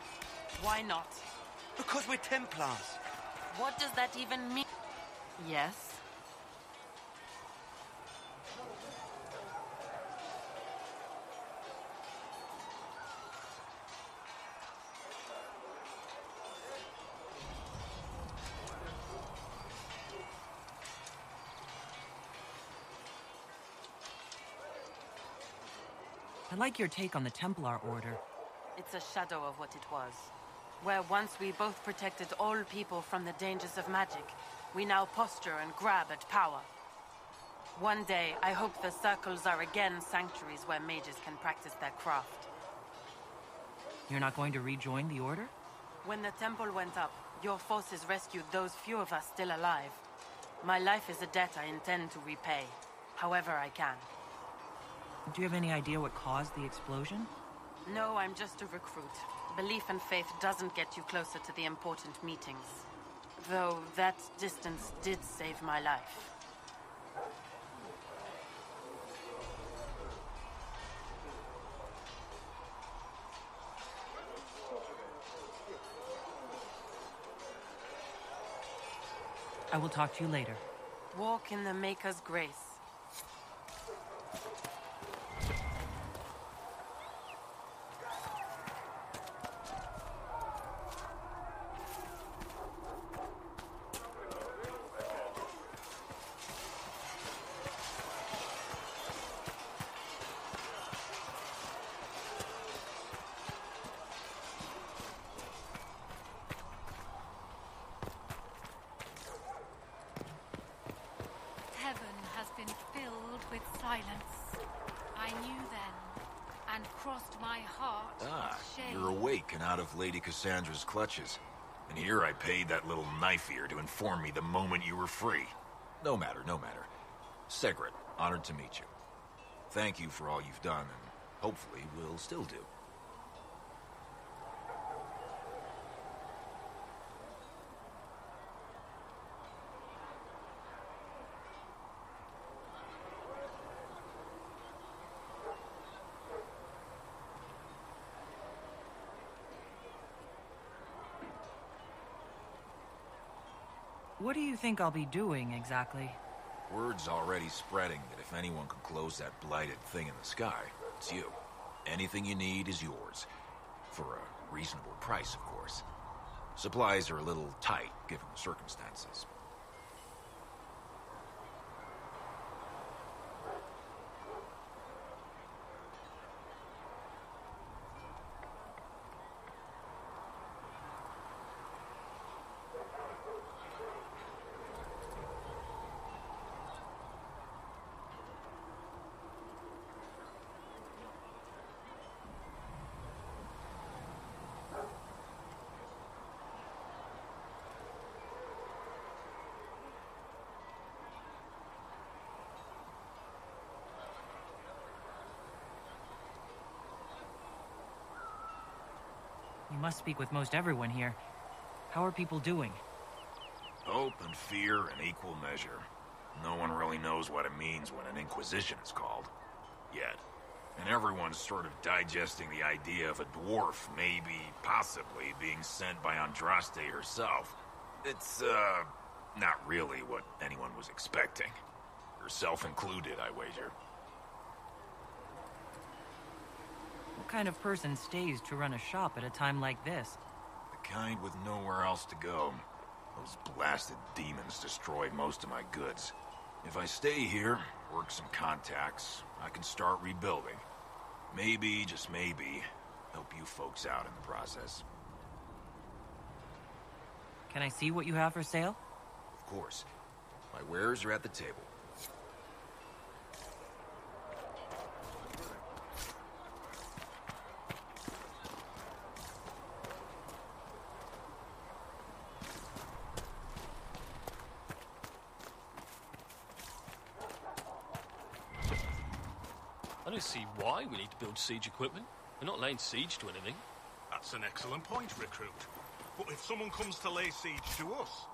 Why not? Because we're Templars. What does that even mean? Yes. I like your take on the Templar Order. It's a shadow of what it was. Where once we both protected all people from the dangers of magic, we now posture and grab at power. One day, I hope the circles are again sanctuaries where mages can practice their craft. You're not going to rejoin the Order? When the temple went up, your forces rescued those few of us still alive. My life is a debt I intend to repay, however I can. Do you have any idea what caused the explosion? No, I'm just a recruit. Belief and faith doesn't get you closer to the important meetings. Though that distance did save my life. I will talk to you later. Walk in the Maker's grace. Heaven has been filled with silence. I knew then, and crossed my heart with shame. You're awake and out of Lady Cassandra's clutches. And here I paid that little knife-ear to inform me the moment you were free. No matter, no matter. Segret, honored to meet you. Thank you for all you've done, and hopefully will still do. What do you think I'll be doing, exactly? Word's already spreading that if anyone can close that blighted thing in the sky, it's you. Anything you need is yours. For a reasonable price, of course. Supplies are a little tight, given the circumstances. You must speak with most everyone here. How are people doing? Hope and fear in equal measure. No one really knows what it means when an inquisition is called. Yet. And everyone's sort of digesting the idea of a dwarf maybe, possibly, being sent by Andraste herself. It's, not really what anyone was expecting. Herself included, I wager. What kind of person stays to run a shop at a time like this? The kind with nowhere else to go. Those blasted demons destroyed most of my goods. If I stay here, work some contacts, I can start rebuilding. Maybe, just maybe, help you folks out in the process. Can I see what you have for sale? Of course. My wares are at the table. I don't see why we need to build siege equipment. We're not laying siege to anything. That's an excellent point, recruit. But if someone comes to lay siege to us,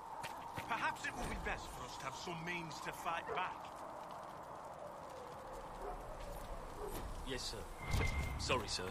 perhaps it will be best for us to have some means to fight back. Yes, sir. Sorry, sir.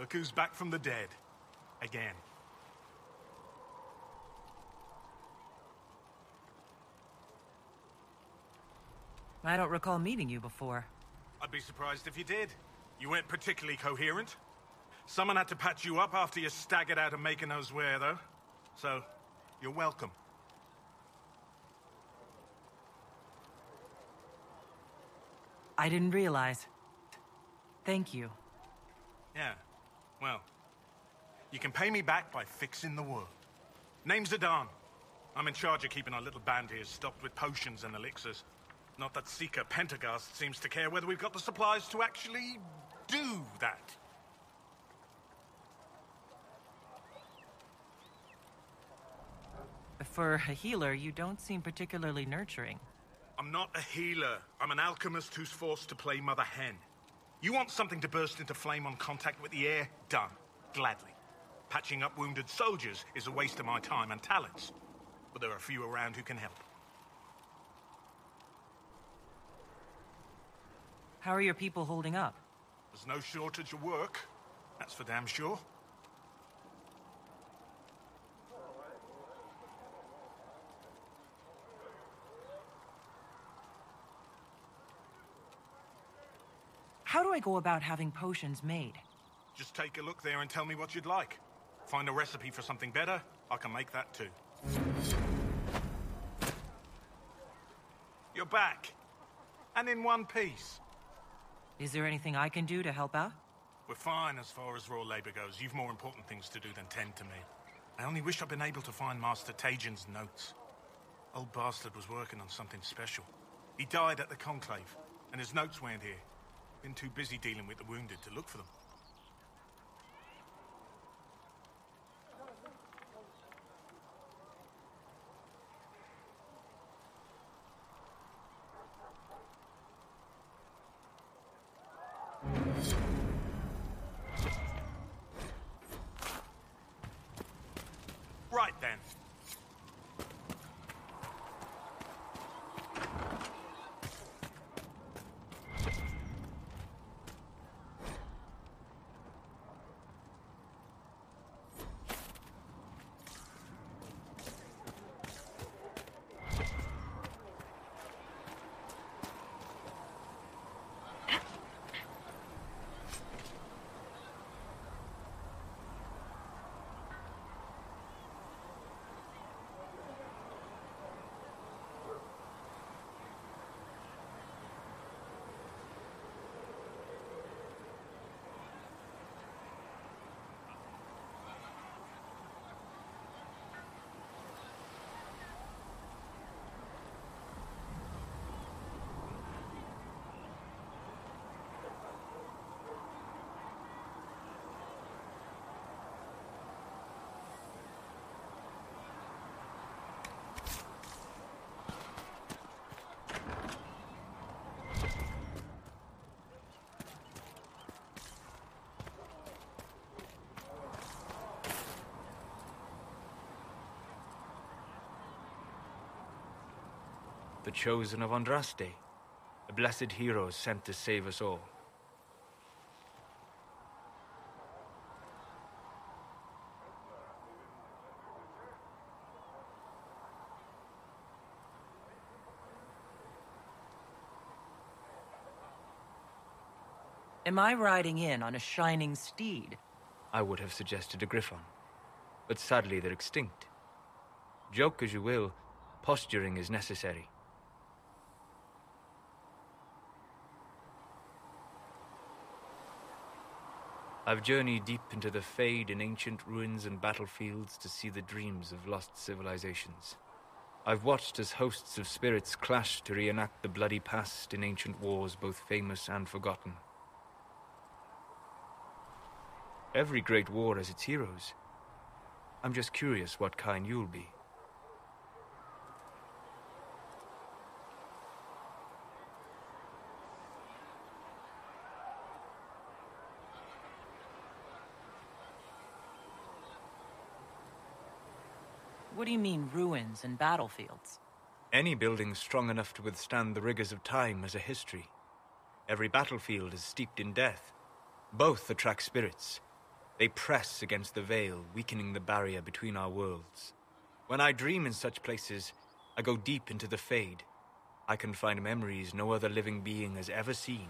Look who's back from the dead. Again. I don't recall meeting you before. I'd be surprised if you did. You weren't particularly coherent. Someone had to patch you up after you staggered out of making knows where, though. So, you're welcome. I didn't realize. Thank you. Yeah, well, you can pay me back by fixing the world. Name's Adan. I'm in charge of keeping our little band here stocked with potions and elixirs. Not that Seeker Pentagast seems to care whether we've got the supplies to actually do that. For a healer, you don't seem particularly nurturing. I'm not a healer. I'm an alchemist who's forced to play Mother Hen. You want something to burst into flame on contact with the air? Done. Gladly. Patching up wounded soldiers is a waste of my time and talents. But there are a few around who can help. How are your people holding up? There's no shortage of work. That's for damn sure. How do I go about having potions made? Just take a look there and tell me what you'd like. Find a recipe for something better, I can make that too. You're back. And in one piece. Is there anything I can do to help out? We're fine as far as raw labor goes. You've more important things to do than tend to me. I only wish I'd been able to find Master Tajin's notes. Old bastard was working on something special. He died at the Conclave, and his notes weren't here. Been too busy dealing with the wounded to look for them. The chosen of Andraste. A blessed hero sent to save us all. Am I riding in on a shining steed? I would have suggested a griffon, but sadly they're extinct. Joke as you will, posturing is necessary. I've journeyed deep into the Fade in ancient ruins and battlefields to see the dreams of lost civilizations. I've watched as hosts of spirits clash to reenact the bloody past in ancient wars both famous and forgotten. Every great war has its heroes. I'm just curious what kind you'll be. What do you mean, ruins and battlefields? Any building strong enough to withstand the rigors of time has a history. Every battlefield is steeped in death. Both attract spirits. They press against the veil, weakening the barrier between our worlds. When I dream in such places, I go deep into the Fade. I can find memories no other living being has ever seen.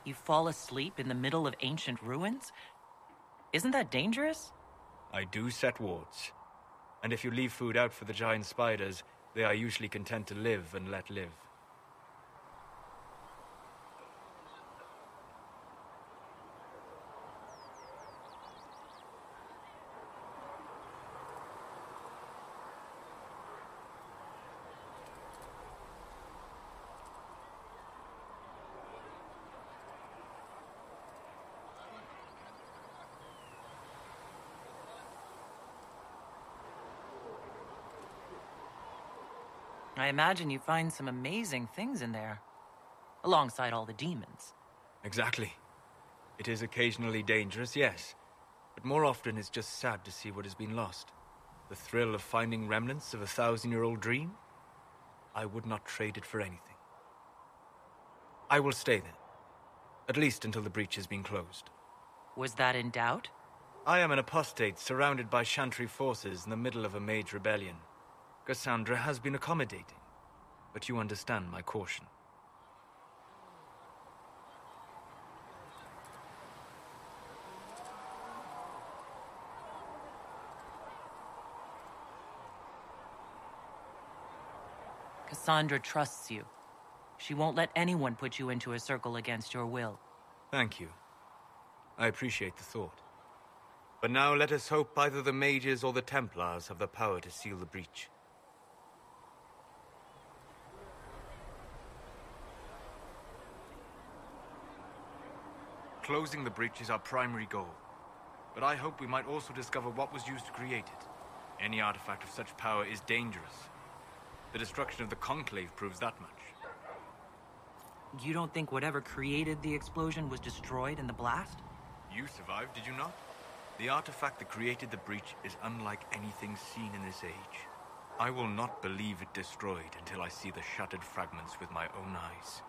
You fall asleep in the middle of ancient ruins? Isn't that dangerous? I do set wards. And if you leave food out for the giant spiders, they are usually content to live and let live. I imagine you find some amazing things in there, alongside all the demons. Exactly. It is occasionally dangerous, yes, but more often it's just sad to see what has been lost. The thrill of finding remnants of a 1,000-year-old dream? I would not trade it for anything. I will stay then, at least until the breach has been closed. Was that in doubt? I am an apostate surrounded by Chantry forces in the middle of a mage rebellion. Cassandra has been accommodating, but you understand my caution. Cassandra trusts you. She won't let anyone put you into a circle against your will. Thank you. I appreciate the thought. But now let us hope either the mages or the Templars have the power to seal the breach. Closing the breach is our primary goal, but I hope we might also discover what was used to create it. Any artifact of such power is dangerous. The destruction of the Conclave proves that much. You don't think whatever created the explosion was destroyed in the blast? You survived, did you not? The artifact that created the breach is unlike anything seen in this age. I will not believe it destroyed until I see the shattered fragments with my own eyes.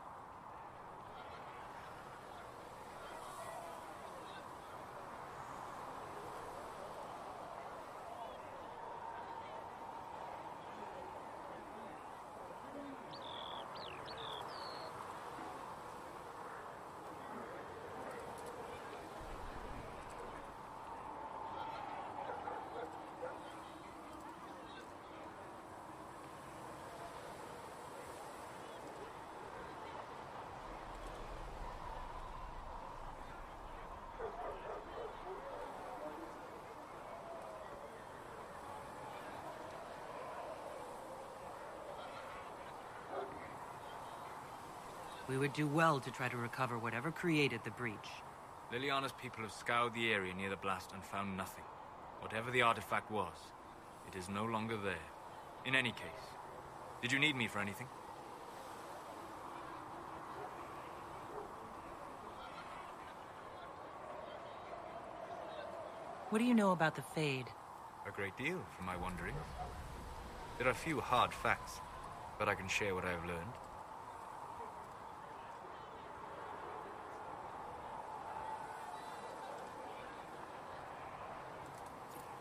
We would do well to try to recover whatever created the breach. Liliana's people have scoured the area near the blast and found nothing. Whatever the artifact was, it is no longer there. In any case, did you need me for anything? What do you know about the Fade? A great deal, from my wandering. There are few hard facts, but I can share what I have learned.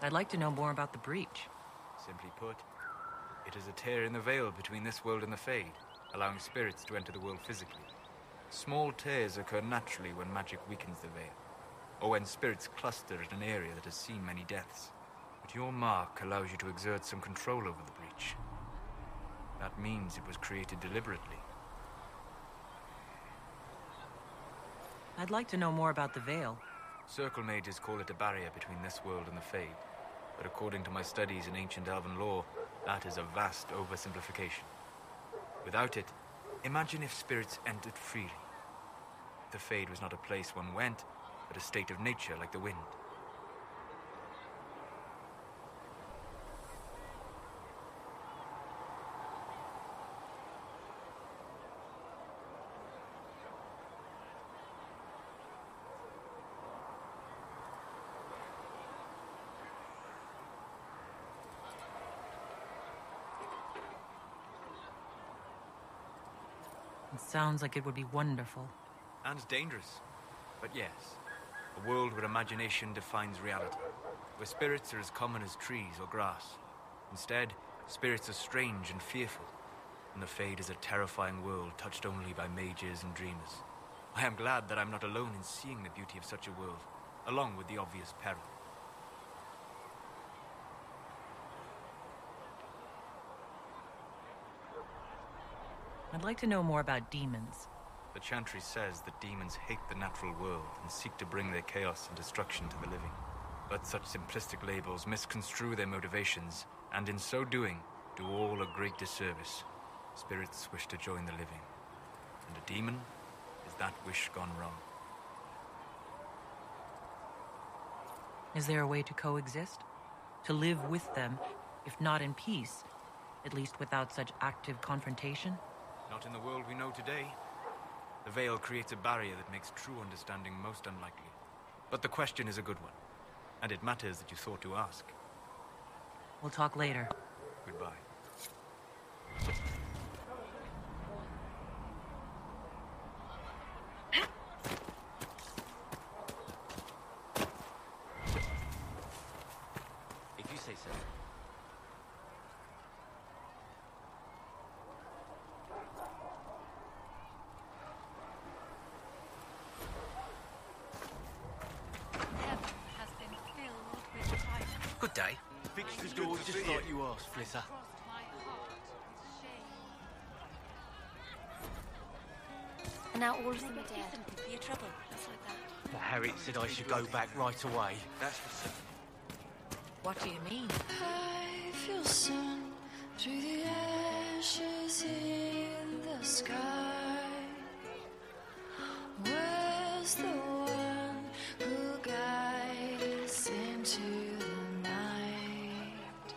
I'd like to know more about the breach. Simply put, it is a tear in the veil between this world and the Fade, allowing spirits to enter the world physically. Small tears occur naturally when magic weakens the veil, or when spirits cluster at an area that has seen many deaths. But your mark allows you to exert some control over the breach. That means it was created deliberately. I'd like to know more about the veil. Circle mages call it a barrier between this world and the Fade, but according to my studies in ancient elven lore, that is a vast oversimplification. Without it, imagine if spirits entered freely. The Fade was not a place one went, but a state of nature like the wind. It sounds like it would be wonderful. And dangerous. But yes, a world where imagination defines reality, where spirits are as common as trees or grass. Instead, spirits are strange and fearful, and the Fade is a terrifying world touched only by mages and dreamers. I am glad that I'm not alone in seeing the beauty of such a world, along with the obvious peril. I'd like to know more about demons. The Chantry says that demons hate the natural world and seek to bring their chaos and destruction to the living. But such simplistic labels misconstrue their motivations, and in so doing, do all a great disservice. Spirits wish to join the living, and a demon is that wish gone wrong. Is there a way to coexist? To live with them, if not in peace, at least without such active confrontation? Not in the world we know today. The veil creates a barrier that makes true understanding most unlikely. But the question is a good one, and it matters that you thought to ask. We'll talk later. Goodbye. If you say so. Good day. Fix the door just like you asked, Flitter. And now all of them are dead. Could be a trouble, just like that. But Harriet said I should go back right away. That's for certain. What do you mean? I feel sun through the ashes in the sky. Where's the one who guides us into the night?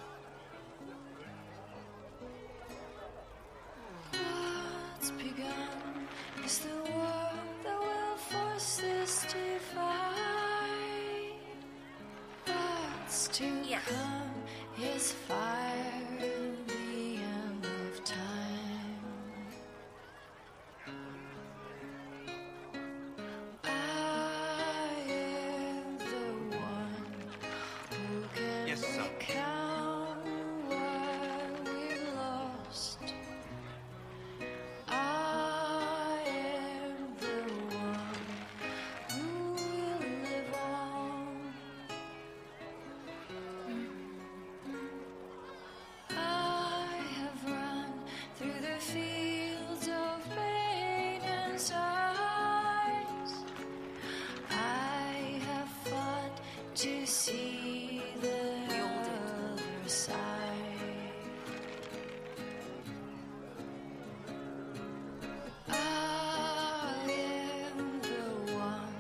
What's begun is the work that will force this divide. What's to come is fire and the end of time. I am the one who can recount what we've lost. I am the one who will live on. I have run through the fields of pain and sighs. I have fought to see the other side. I am the one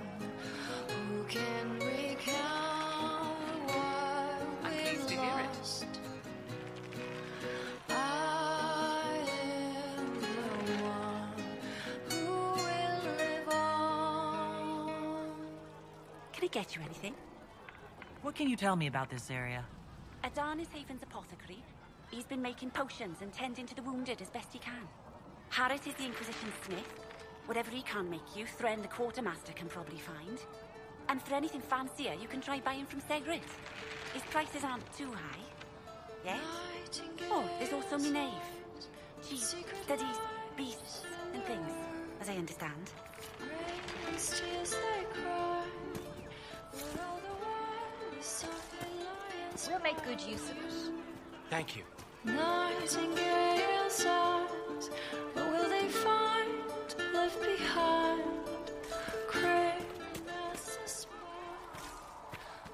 who can recount what we've lost. I am the one who will live on. Can I get you anything? What can you tell me about this area? Adarnis Haven's apothecary. He's been making potions and tending to the wounded as best he can. Harris is the Inquisition smith. Whatever he can make you, Thren the quartermaster can probably find. And for anything fancier, you can try buying from Segrit. His prices aren't too high. Yes? Oh, there's also Minave. She studies beasts and things, as I understand. We'll make good use of it. Thank you. Nightingale's eyes, what will they find left behind? Crane as a spot,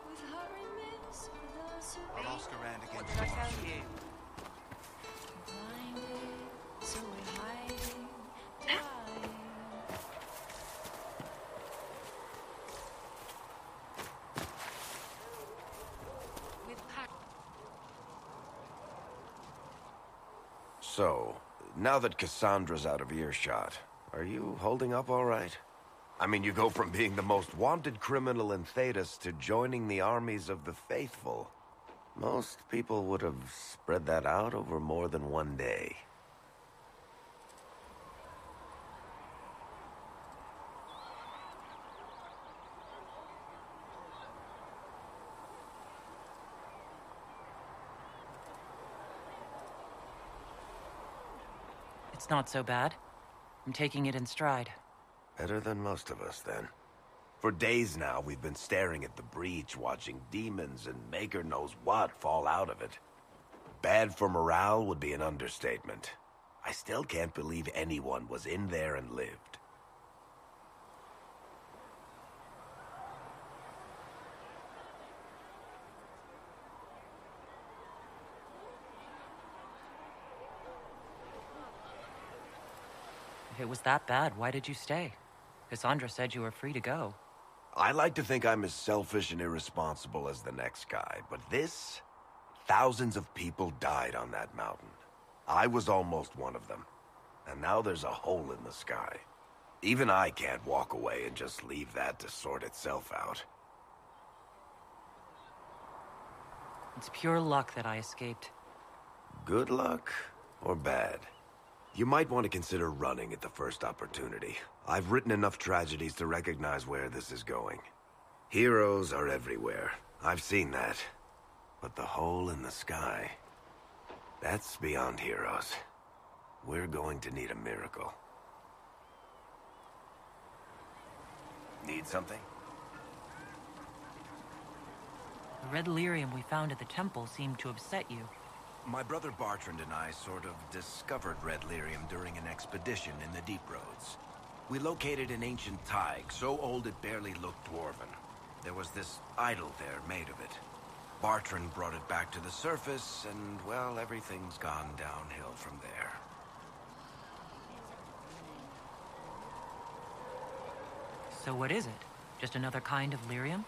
with hurry miss, with us I'll ask around again. What did I tell you? blinded, so we're hiding. So, now that Cassandra's out of earshot, are you holding up all right? I mean, you go from being the most wanted criminal in Thedas to joining the armies of the faithful. Most people would have spread that out over more than one day. It's not so bad. I'm taking it in stride. Better than most of us, then. For days now, we've been staring at the breach, watching demons and maker knows what fall out of it. Bad for morale would be an understatement. I still can't believe anyone was in there and lived. If it was that bad, why did you stay? Cassandra said you were free to go. I like to think I'm as selfish and irresponsible as the next guy, but this... Thousands of people died on that mountain. I was almost one of them. And now there's a hole in the sky. Even I can't walk away and just leave that to sort itself out. It's pure luck that I escaped. Good luck or bad? You might want to consider running at the first opportunity. I've written enough tragedies to recognize where this is going. Heroes are everywhere. I've seen that. But the hole in the sky... that's beyond heroes. We're going to need a miracle. Need something? The red lyrium we found at the temple seemed to upset you. My brother Bartrand and I sort of discovered red lyrium during an expedition in the Deep Roads. We located an ancient Tig, so old it barely looked dwarven. There was this idol there made of it. Bartrand brought it back to the surface, and, well, everything's gone downhill from there. So what is it? Just another kind of lyrium?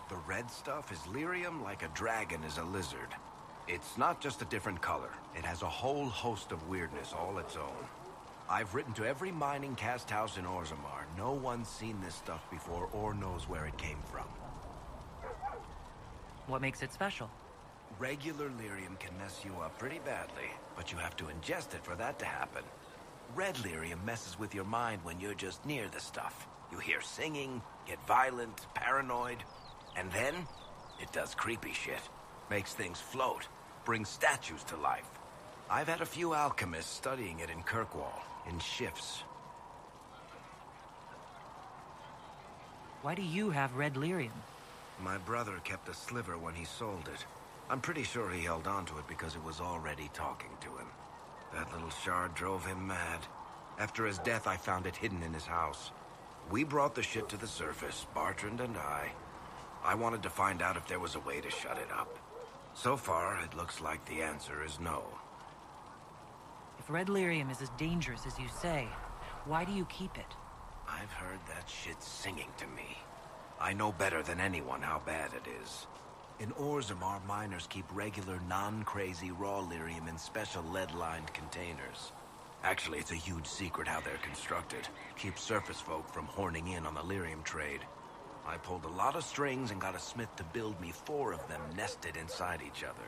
The red stuff is lyrium like a dragon is a lizard. It's not just a different color. It has a whole host of weirdness all its own. I've written to every mining cast house in Orzammar. No one's seen this stuff before or knows where it came from. What makes it special? Regular lyrium can mess you up pretty badly, but you have to ingest it for that to happen. Red lyrium messes with your mind when you're just near the stuff. You hear singing, get violent, paranoid, and then it does creepy shit. Makes things float, brings statues to life. I've had a few alchemists studying it in Kirkwall, in shifts. Why do you have red lyrium? My brother kept a sliver when he sold it. I'm pretty sure he held on to it because it was already talking to him. That little shard drove him mad. After his death, I found it hidden in his house. We brought the shit to the surface, Bartrand and I. I wanted to find out if there was a way to shut it up. So far, it looks like the answer is no. If red lyrium is as dangerous as you say, why do you keep it? I've heard that shit singing to me. I know better than anyone how bad it is. In Orzammar, miners keep regular, non-crazy raw lyrium in special lead-lined containers. Actually, it's a huge secret how they're constructed. Keeps surface folk from horning in on the lyrium trade. I pulled a lot of strings and got a smith to build me 4 of them nested inside each other.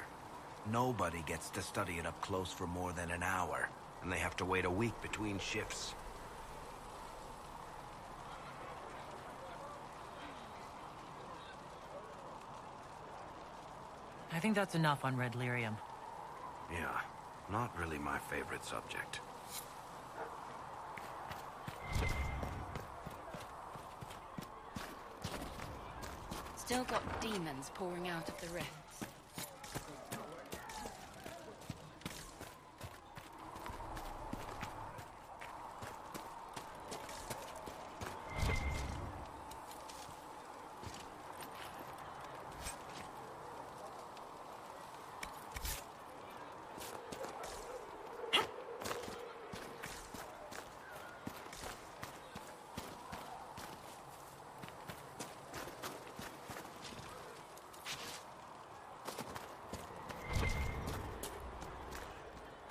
Nobody gets to study it up close for more than an hour, and they have to wait a week between shifts. I think that's enough on Red Lyrium. Yeah, not really my favorite subject. Still got demons pouring out of the rifts.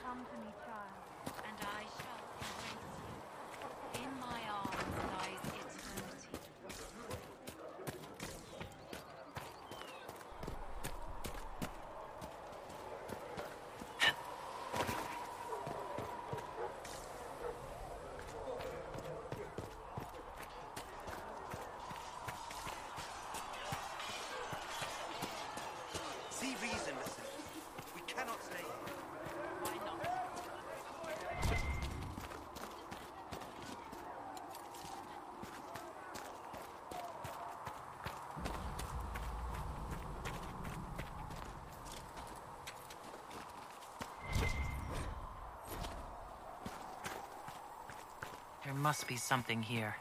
Come to me, child, and I shall embrace you. In my arms lies eternity. See reason, listen. We cannot stay here. Why not? There must be something here.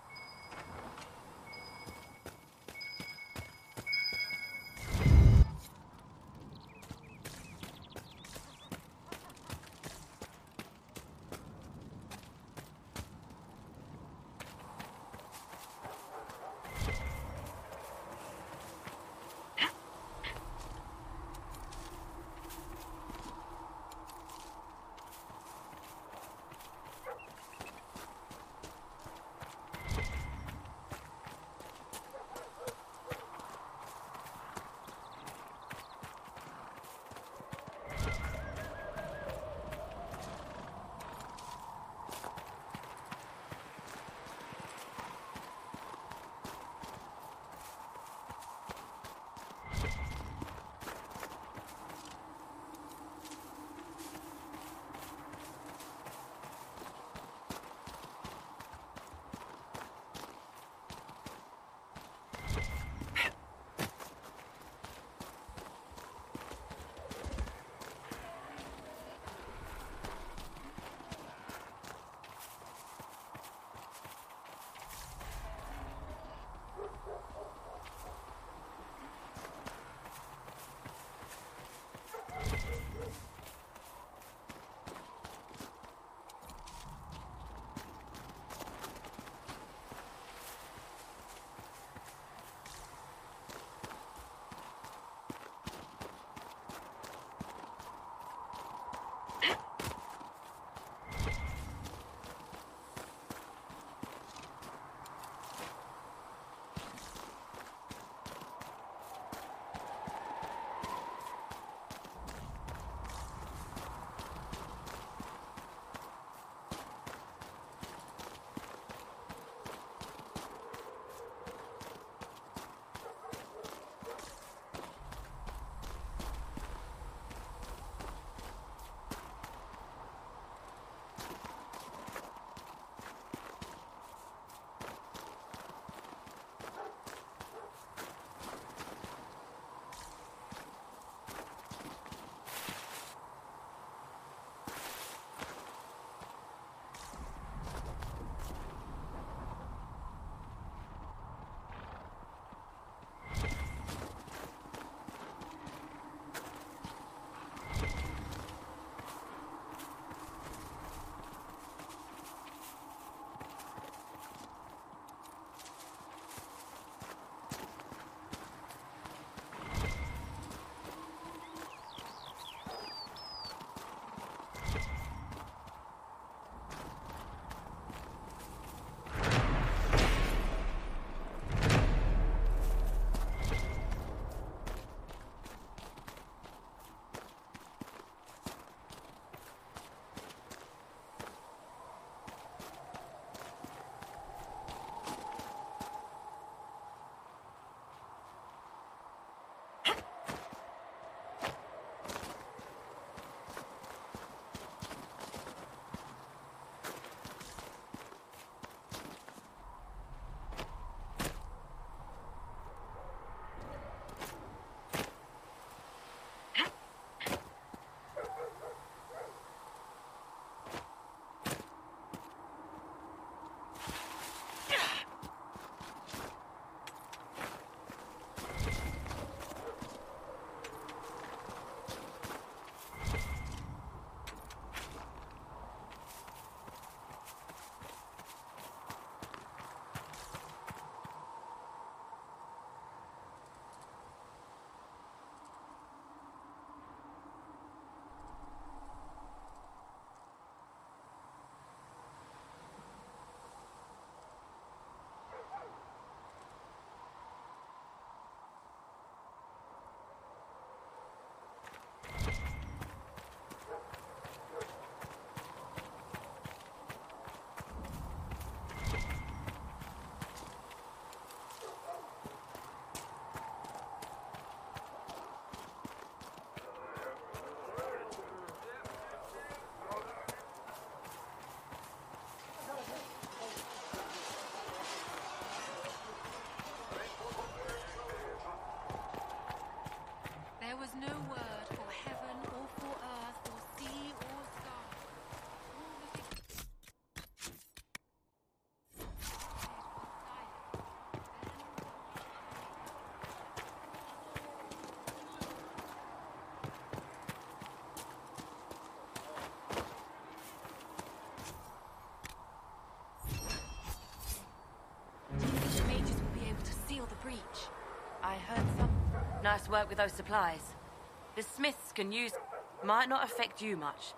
work with those supplies. The smiths can use... Might not affect you much,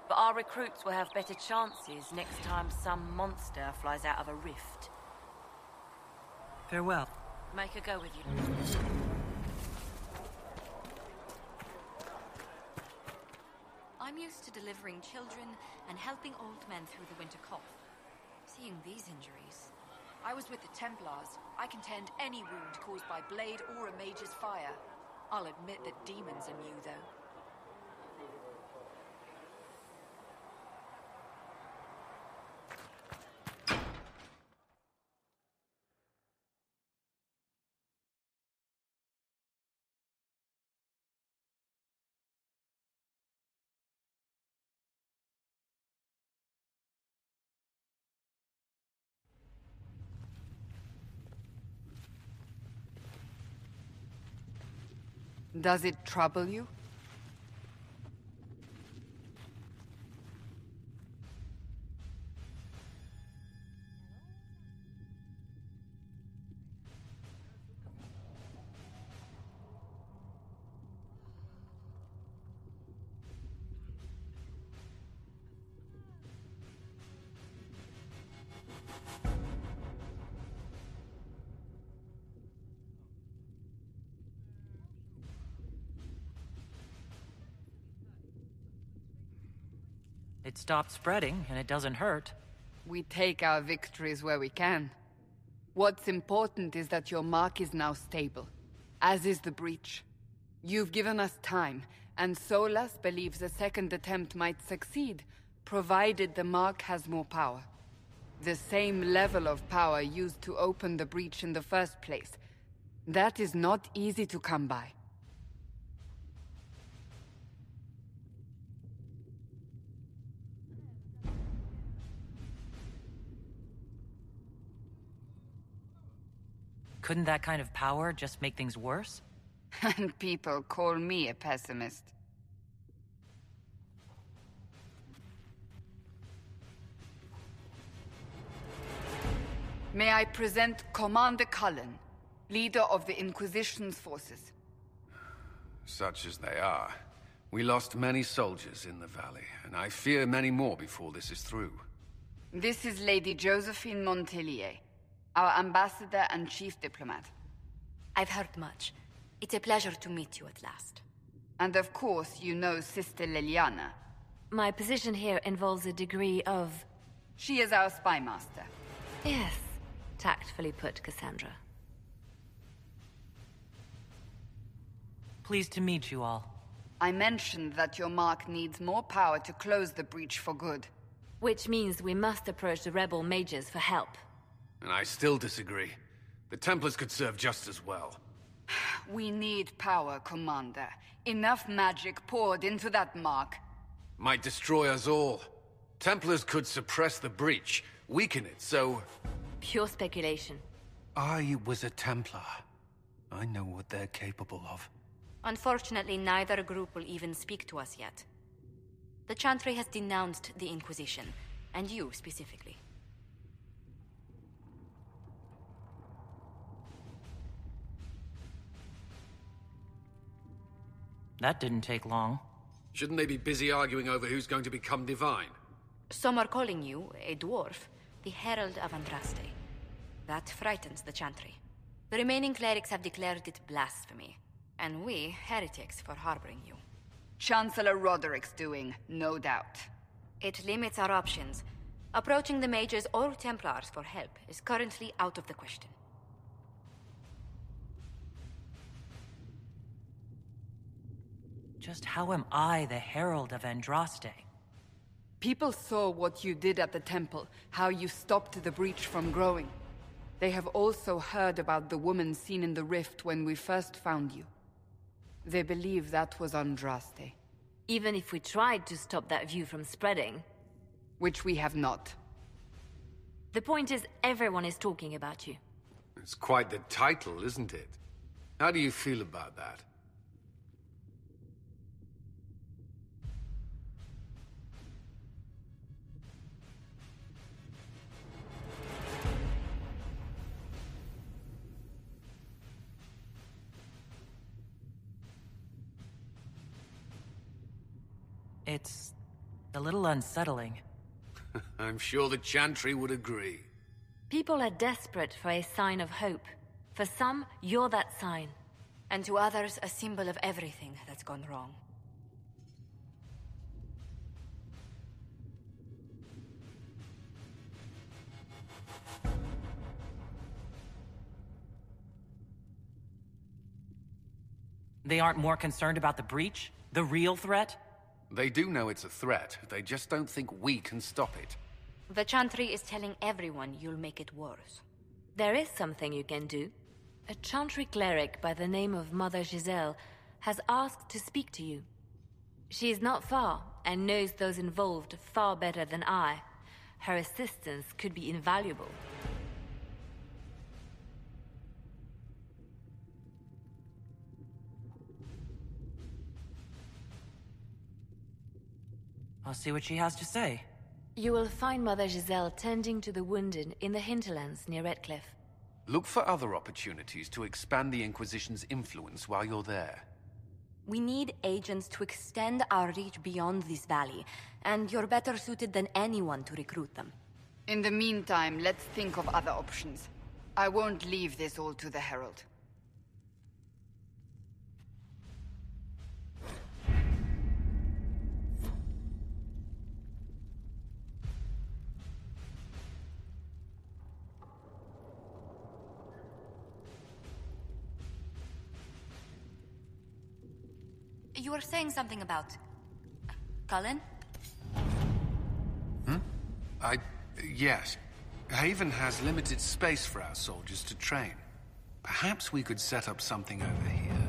but our recruits will have better chances next time some monster flies out of a rift. Farewell. Make her go with you. I'm used to delivering children and helping old men through the winter cough. Seeing these injuries... I was with the Templars. I can tend any wound caused by blade or a mage's fire. I'll admit that demons are new, though. Does it trouble you? It stopped spreading, and it doesn't hurt. We take our victories where we can. What's important is that your mark is now stable, as is the breach. You've given us time, and Solas believes a second attempt might succeed, provided the mark has more power. The same level of power used to open the breach in the first place. That is not easy to come by. Couldn't that kind of power just make things worse? And people call me a pessimist. May I present Commander Cullen, leader of the Inquisition's forces. Such as they are. We lost many soldiers in the valley, and I fear many more before this is through. This is Lady Josephine Montelier, our ambassador and chief diplomat. I've heard much. It's a pleasure to meet you at last. And of course, you know Sister Liliana. My position here involves a degree of... She is our spy master. Yes, tactfully put, Cassandra. Pleased to meet you all. I mentioned that your mark needs more power to close the breach for good. Which means we must approach the rebel mages for help. And I still disagree. The Templars could serve just as well. We need power, Commander. Enough magic poured into that mark. Might destroy us all. Templars could suppress the breach, weaken it, so... Pure speculation. I was a Templar. I know what they're capable of. Unfortunately, neither group will even speak to us yet. The Chantry has denounced the Inquisition, and you specifically. That didn't take long. Shouldn't they be busy arguing over who's going to become divine? Some are calling you, a dwarf, the Herald of Andraste. That frightens the Chantry. The remaining clerics have declared it blasphemy, and we, heretics, for harboring you. Chancellor Roderick's doing, no doubt. It limits our options. Approaching the mages or Templars for help is currently out of the question. Just how am I the Herald of Andraste? People saw what you did at the temple, how you stopped the breach from growing. They have also heard about the woman seen in the rift when we first found you. They believe that was Andraste. Even if we tried to stop that view from spreading... Which we have not. The point is, everyone is talking about you. It's quite the title, isn't it? How do you feel about that? It's a little unsettling. I'm sure the Chantry would agree. People are desperate for a sign of hope. For some, you're that sign. And to others, a symbol of everything that's gone wrong. They aren't more concerned about the breach? The real threat? They do know it's a threat. They just don't think we can stop it. The Chantry is telling everyone you'll make it worse. There is something you can do. A Chantry cleric by the name of Mother Giselle has asked to speak to you. She is not far, and knows those involved far better than I. Her assistance could be invaluable. I'll see what she has to say. You will find Mother Giselle tending to the wounded in the hinterlands near Redcliffe. Look for other opportunities to expand the Inquisition's influence while you're there. We need agents to extend our reach beyond this valley, and you're better suited than anyone to recruit them. In the meantime, let's think of other options. I won't leave this all to the Herald. You were saying something about... Cullen? Yes. Haven has limited space for our soldiers to train. Perhaps we could set up something over here.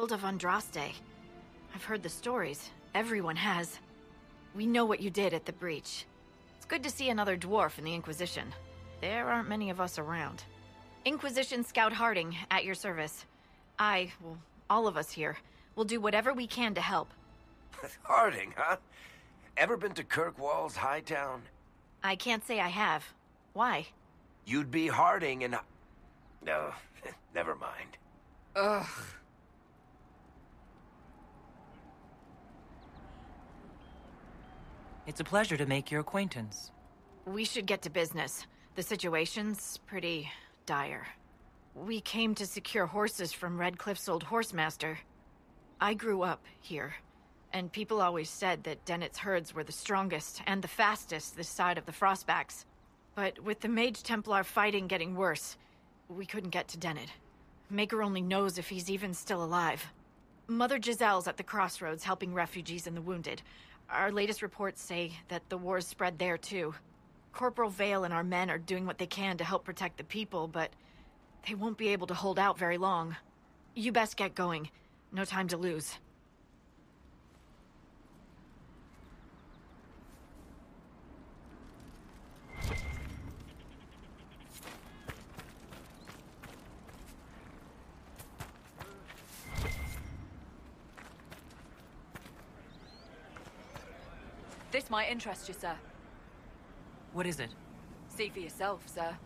Herald of Andraste. I've heard the stories. Everyone has. We know what you did at the breach. It's good to see another dwarf in the Inquisition. There aren't many of us around. Inquisition Scout Harding, at your service. All of us here, will do whatever we can to help. Harding, huh? Ever been to Kirkwall's Hightown? I can't say I have. Why? You'd be Harding and... No, never mind. Ugh. It's a pleasure to make your acquaintance. We should get to business. The situation's pretty dire. We came to secure horses from Redcliffe's old horsemaster. I grew up here, and people always said that Dennett's herds were the strongest and the fastest this side of the Frostbacks. But with the Mage Templar fighting getting worse, we couldn't get to Dennett. Maker only knows if he's even still alive. Mother Giselle's at the crossroads helping refugees and the wounded. Our latest reports say that the war's spread there too. Corporal Vale and our men are doing what they can to help protect the people, but they won't be able to hold out very long. You best get going. No time to lose. This might interest you, sir. What is it? See for yourself, sir.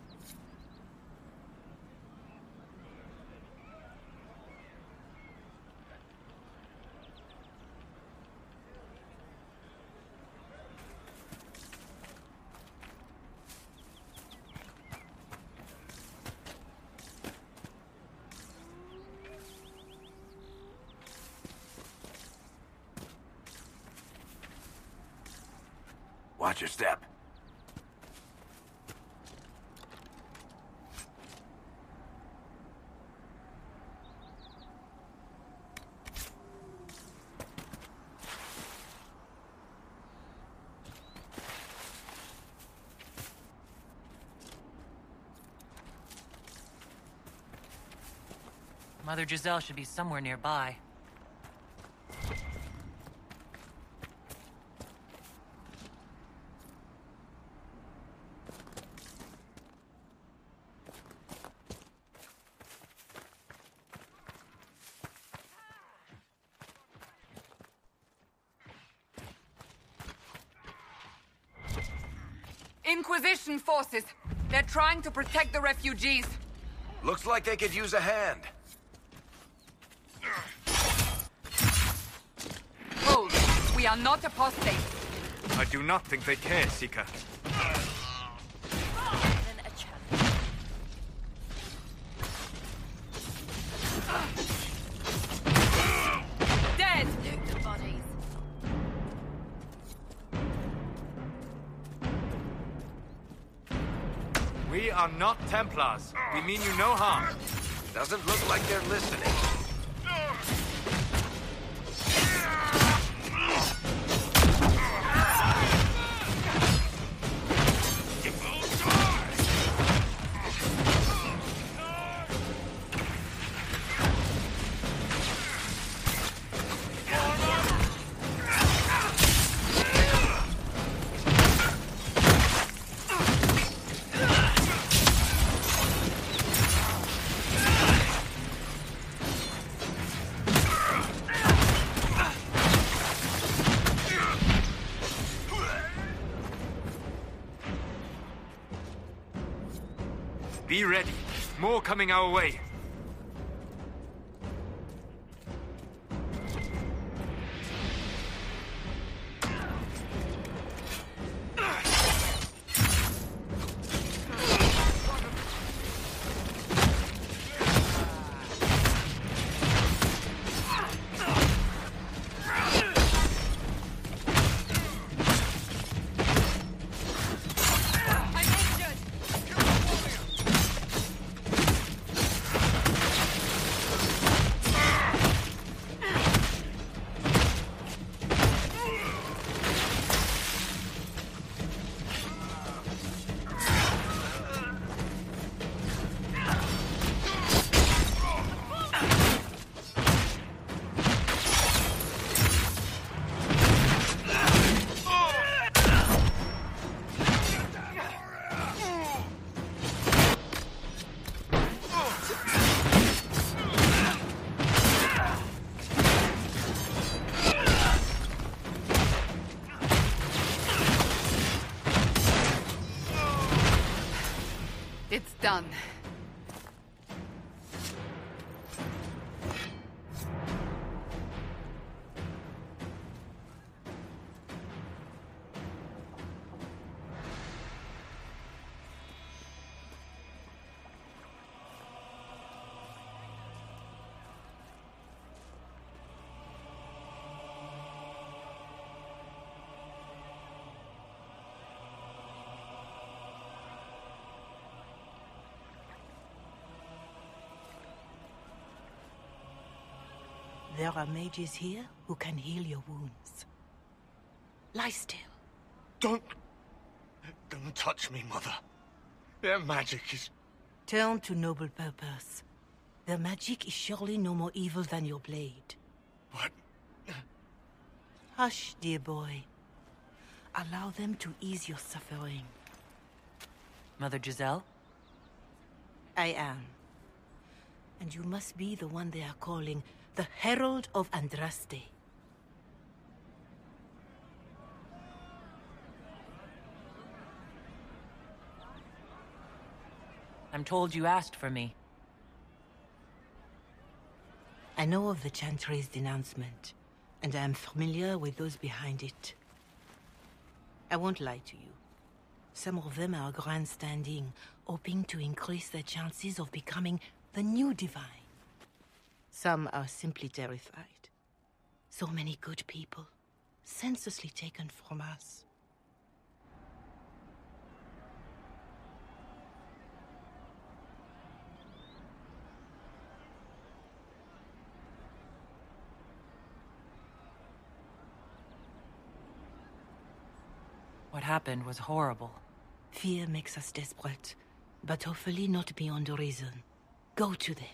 Watch your step. Mother Giselle should be somewhere nearby. Inquisition forces. They're trying to protect the refugees. Looks like they could use a hand. Hold. We are not apostates. I do not think they care, Seeker. Dead! Nuke the bodies. We are not Templars. We mean you no harm. Doesn't look like they're listening. Be ready. More coming our way. It's done. There are mages here who can heal your wounds. Lie still. Don't touch me, Mother. Their magic is... Turn to noble purpose. Their magic is surely no more evil than your blade. What? Hush, dear boy. Allow them to ease your suffering. Mother Giselle? I am. And you must be the one they are calling the Herald of Andraste. I'm told you asked for me. I know of the Chantry's denouncement, and I am familiar with those behind it. I won't lie to you. Some of them are grandstanding, hoping to increase their chances of becoming the new divine. Some are simply terrified. So many good people, senselessly taken from us. What happened was horrible. Fear makes us desperate, but hopefully not beyond reason. Go to them.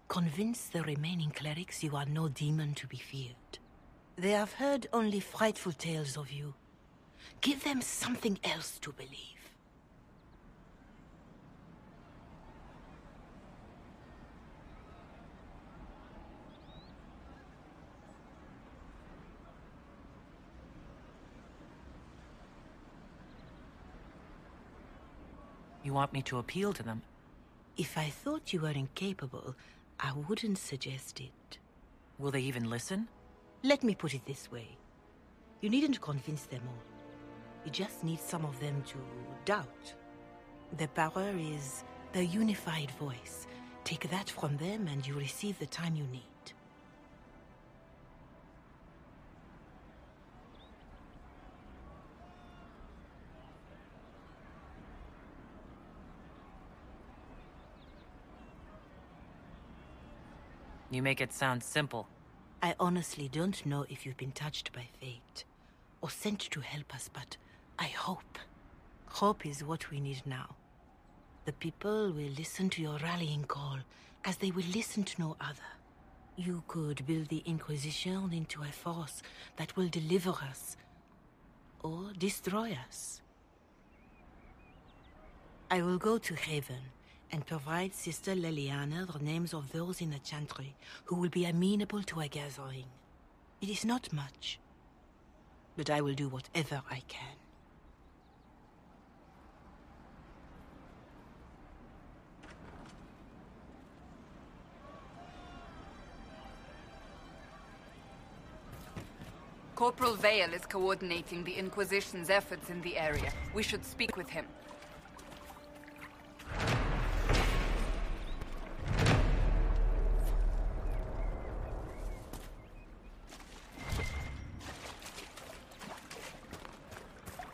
Convince the remaining clerics you are no demon to be feared. They have heard only frightful tales of you. Give them something else to believe. You want me to appeal to them? If I thought you were incapable, I wouldn't suggest it. Will they even listen? Let me put it this way. You needn't convince them all. You just need some of them to doubt. Their power is their unified voice. Take that from them and you receive the time you need. You make it sound simple. I honestly don't know if you've been touched by fate, or sent to help us, but I hope. Hope is what we need now. The people will listen to your rallying call, as they will listen to no other. You could build the Inquisition into a force that will deliver us, or destroy us. I will go to Haven, and provide Sister Leliana the names of those in the Chantry who will be amenable to a gathering. It is not much, but I will do whatever I can. Corporal Vale is coordinating the Inquisition's efforts in the area. We should speak with him.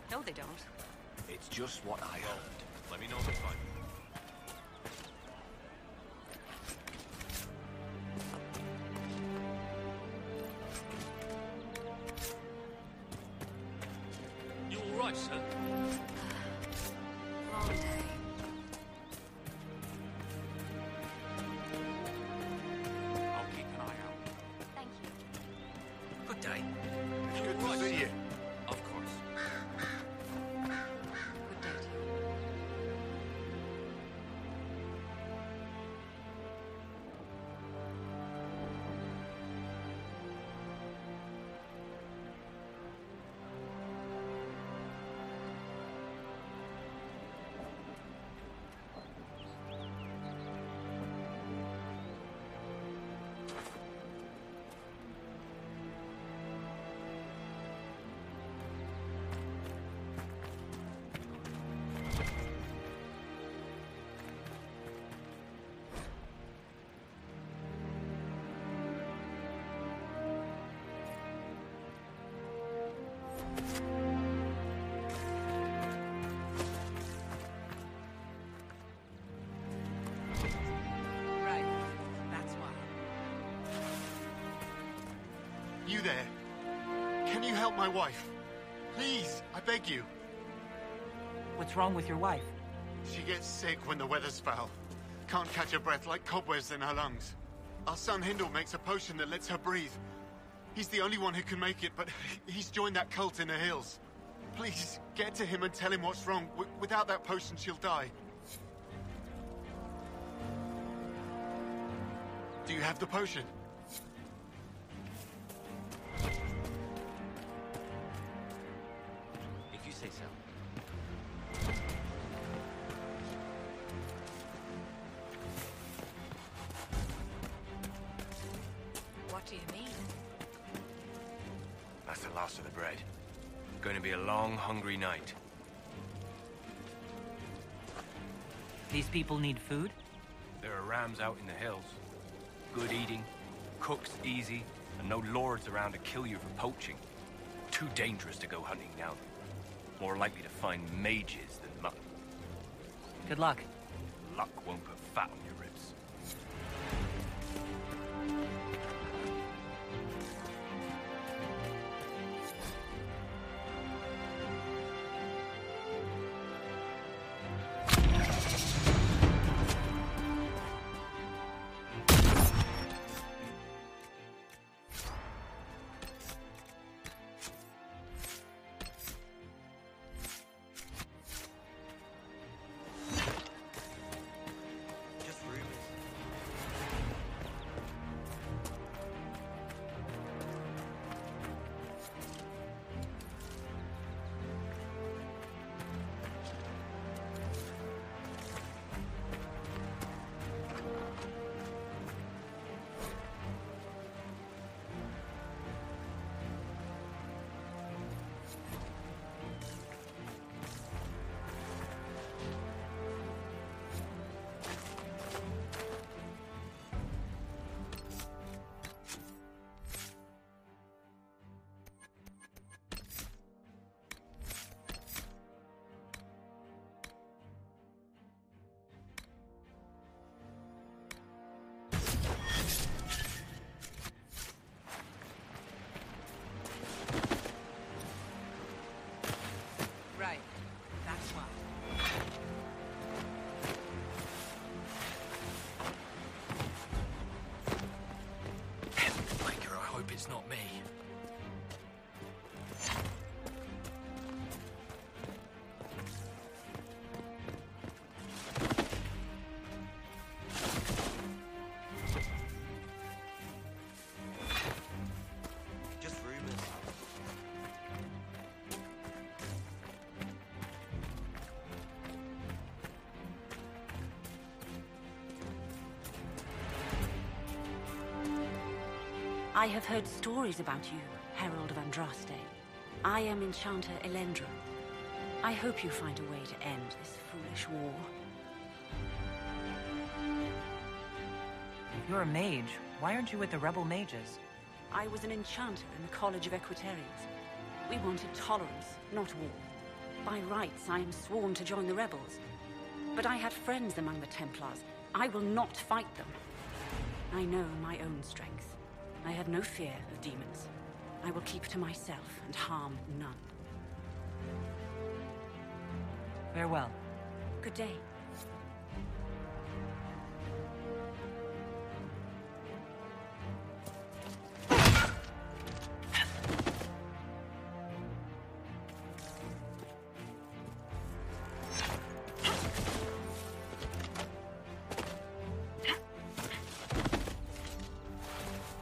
No, they don't. It's just what I heard. Let me know if it's fine. You all right, sir? Long day. I'll keep an eye out. Thank you. Good day. You Good all right, to see sir? you. Of course. Good day to you. there? Can you help my wife? Please, I beg you. What's wrong with your wife? She gets sick when the weather's foul. Can't catch her breath like cobwebs in her lungs. Our son Hindle makes a potion that lets her breathe. He's the only one who can make it, but he's joined that cult in the hills. Please, get to him and tell him what's wrong. Without that potion, she'll die. Do you have the potion? If you say so. What do you mean? That's the last of the bread. Going to be a long, hungry night. These people need food? There are rams out in the hills. Good eating, cooks easy, and no lords around to kill you for poaching. Too dangerous to go hunting down. More likely to find mages than mutton. Good luck. Luck won't put fat on your ribs. Right. That's why. Maker, I hope it's not me. Just rumors. I have heard stories about you, Herald of Andraste. I am Enchanter Elendra. I hope you find a way to end this foolish war. If you're a mage, why aren't you with the rebel mages? I was an enchanter in the College of Equitarians. We wanted tolerance, not war. By rights, I am sworn to join the rebels. But I had friends among the Templars. I will not fight them. I know my own strength. I have no fear of demons. I will keep to myself and harm none. Farewell. Good day.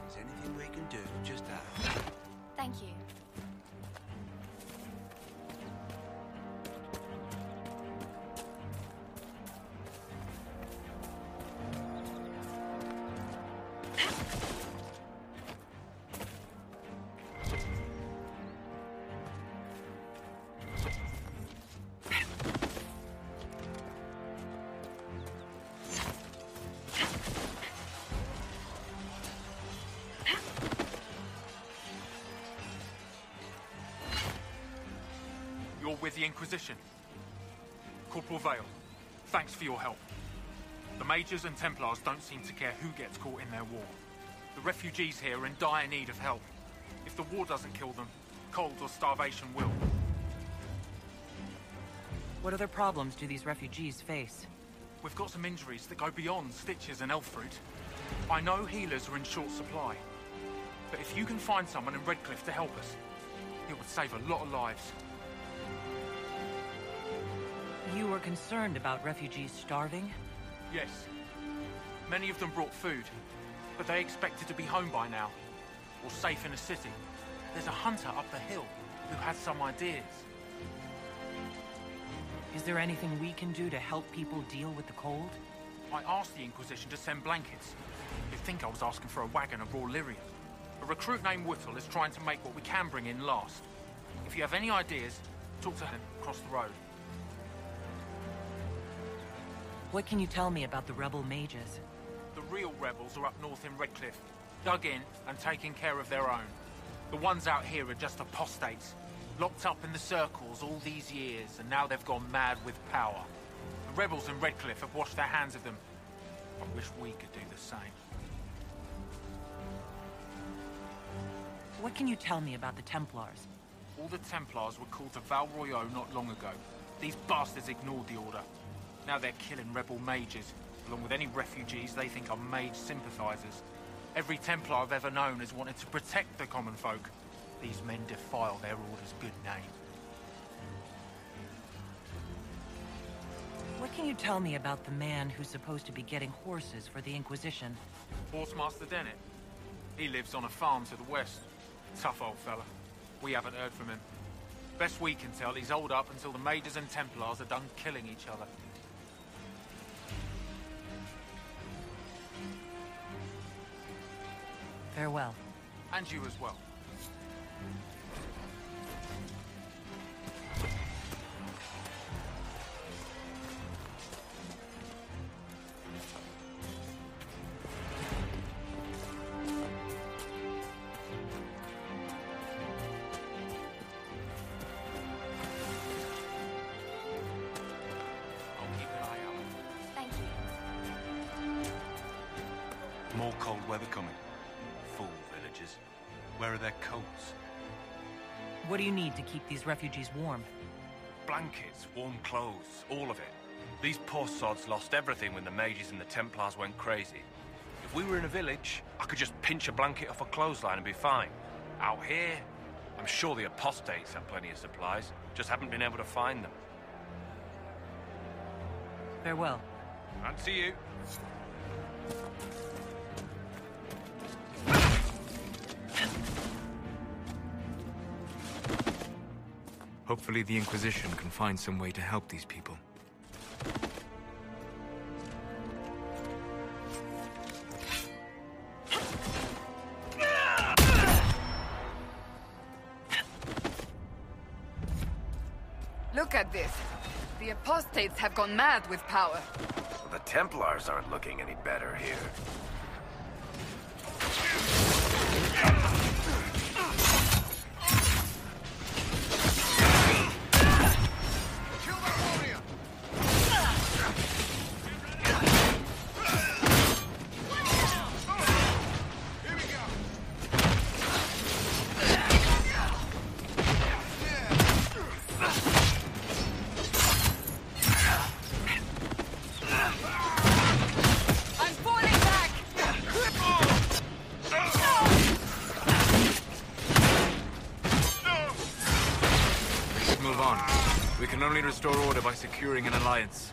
Is anything we can do? Just ask. Thank you. You're with the Inquisition. Corporal Vale, thanks for your help. The Mages and Templars don't seem to care who gets caught in their war. The refugees here are in dire need of help. If the war doesn't kill them, cold or starvation will. What other problems do these refugees face? We've got some injuries that go beyond stitches and elf fruit. I know healers are in short supply, but if you can find someone in Redcliffe to help us, it would save a lot of lives. You were concerned about refugees starving? Yes. Many of them brought food, but they expected to be home by now, or safe in a city. There's a hunter up the hill who has some ideas. Is there anything we can do to help people deal with the cold? I asked the Inquisition to send blankets. You'd think I was asking for a wagon of raw lyrium. A recruit named Whittle is trying to make what we can bring in last. If you have any ideas, talk to him across the road. What can you tell me about the rebel mages? The real rebels are up north in Redcliffe, dug in and taking care of their own. The ones out here are just apostates, locked up in the circles all these years, and now they've gone mad with power. The rebels in Redcliffe have washed their hands of them. I wish we could do the same. What can you tell me about the Templars? All the Templars were called to Val Royeaux not long ago. These bastards ignored the order. Now they're killing rebel mages, along with any refugees they think are mage sympathizers. Every Templar I've ever known has wanted to protect the common folk. These men defile their order's good name. What can you tell me about the man who's supposed to be getting horses for the Inquisition? Horsemaster Dennett. He lives on a farm to the west. Tough old fella. We haven't heard from him. Best we can tell, he's holed up until the mages and Templars are done killing each other. Farewell. And you as well. More cold weather coming. Fool villagers. Where are their coats? What do you need to keep these refugees warm? Blankets, warm clothes, all of it. These poor sods lost everything when the mages and the Templars went crazy. If we were in a village, I could just pinch a blanket off a clothesline and be fine. Out here, I'm sure the apostates have plenty of supplies, just haven't been able to find them. Farewell. And to you. Hopefully the Inquisition can find some way to help these people. Look at this. The apostates have gone mad with power. Well, the Templars aren't looking any better here. Move on. We can only restore order by securing an alliance.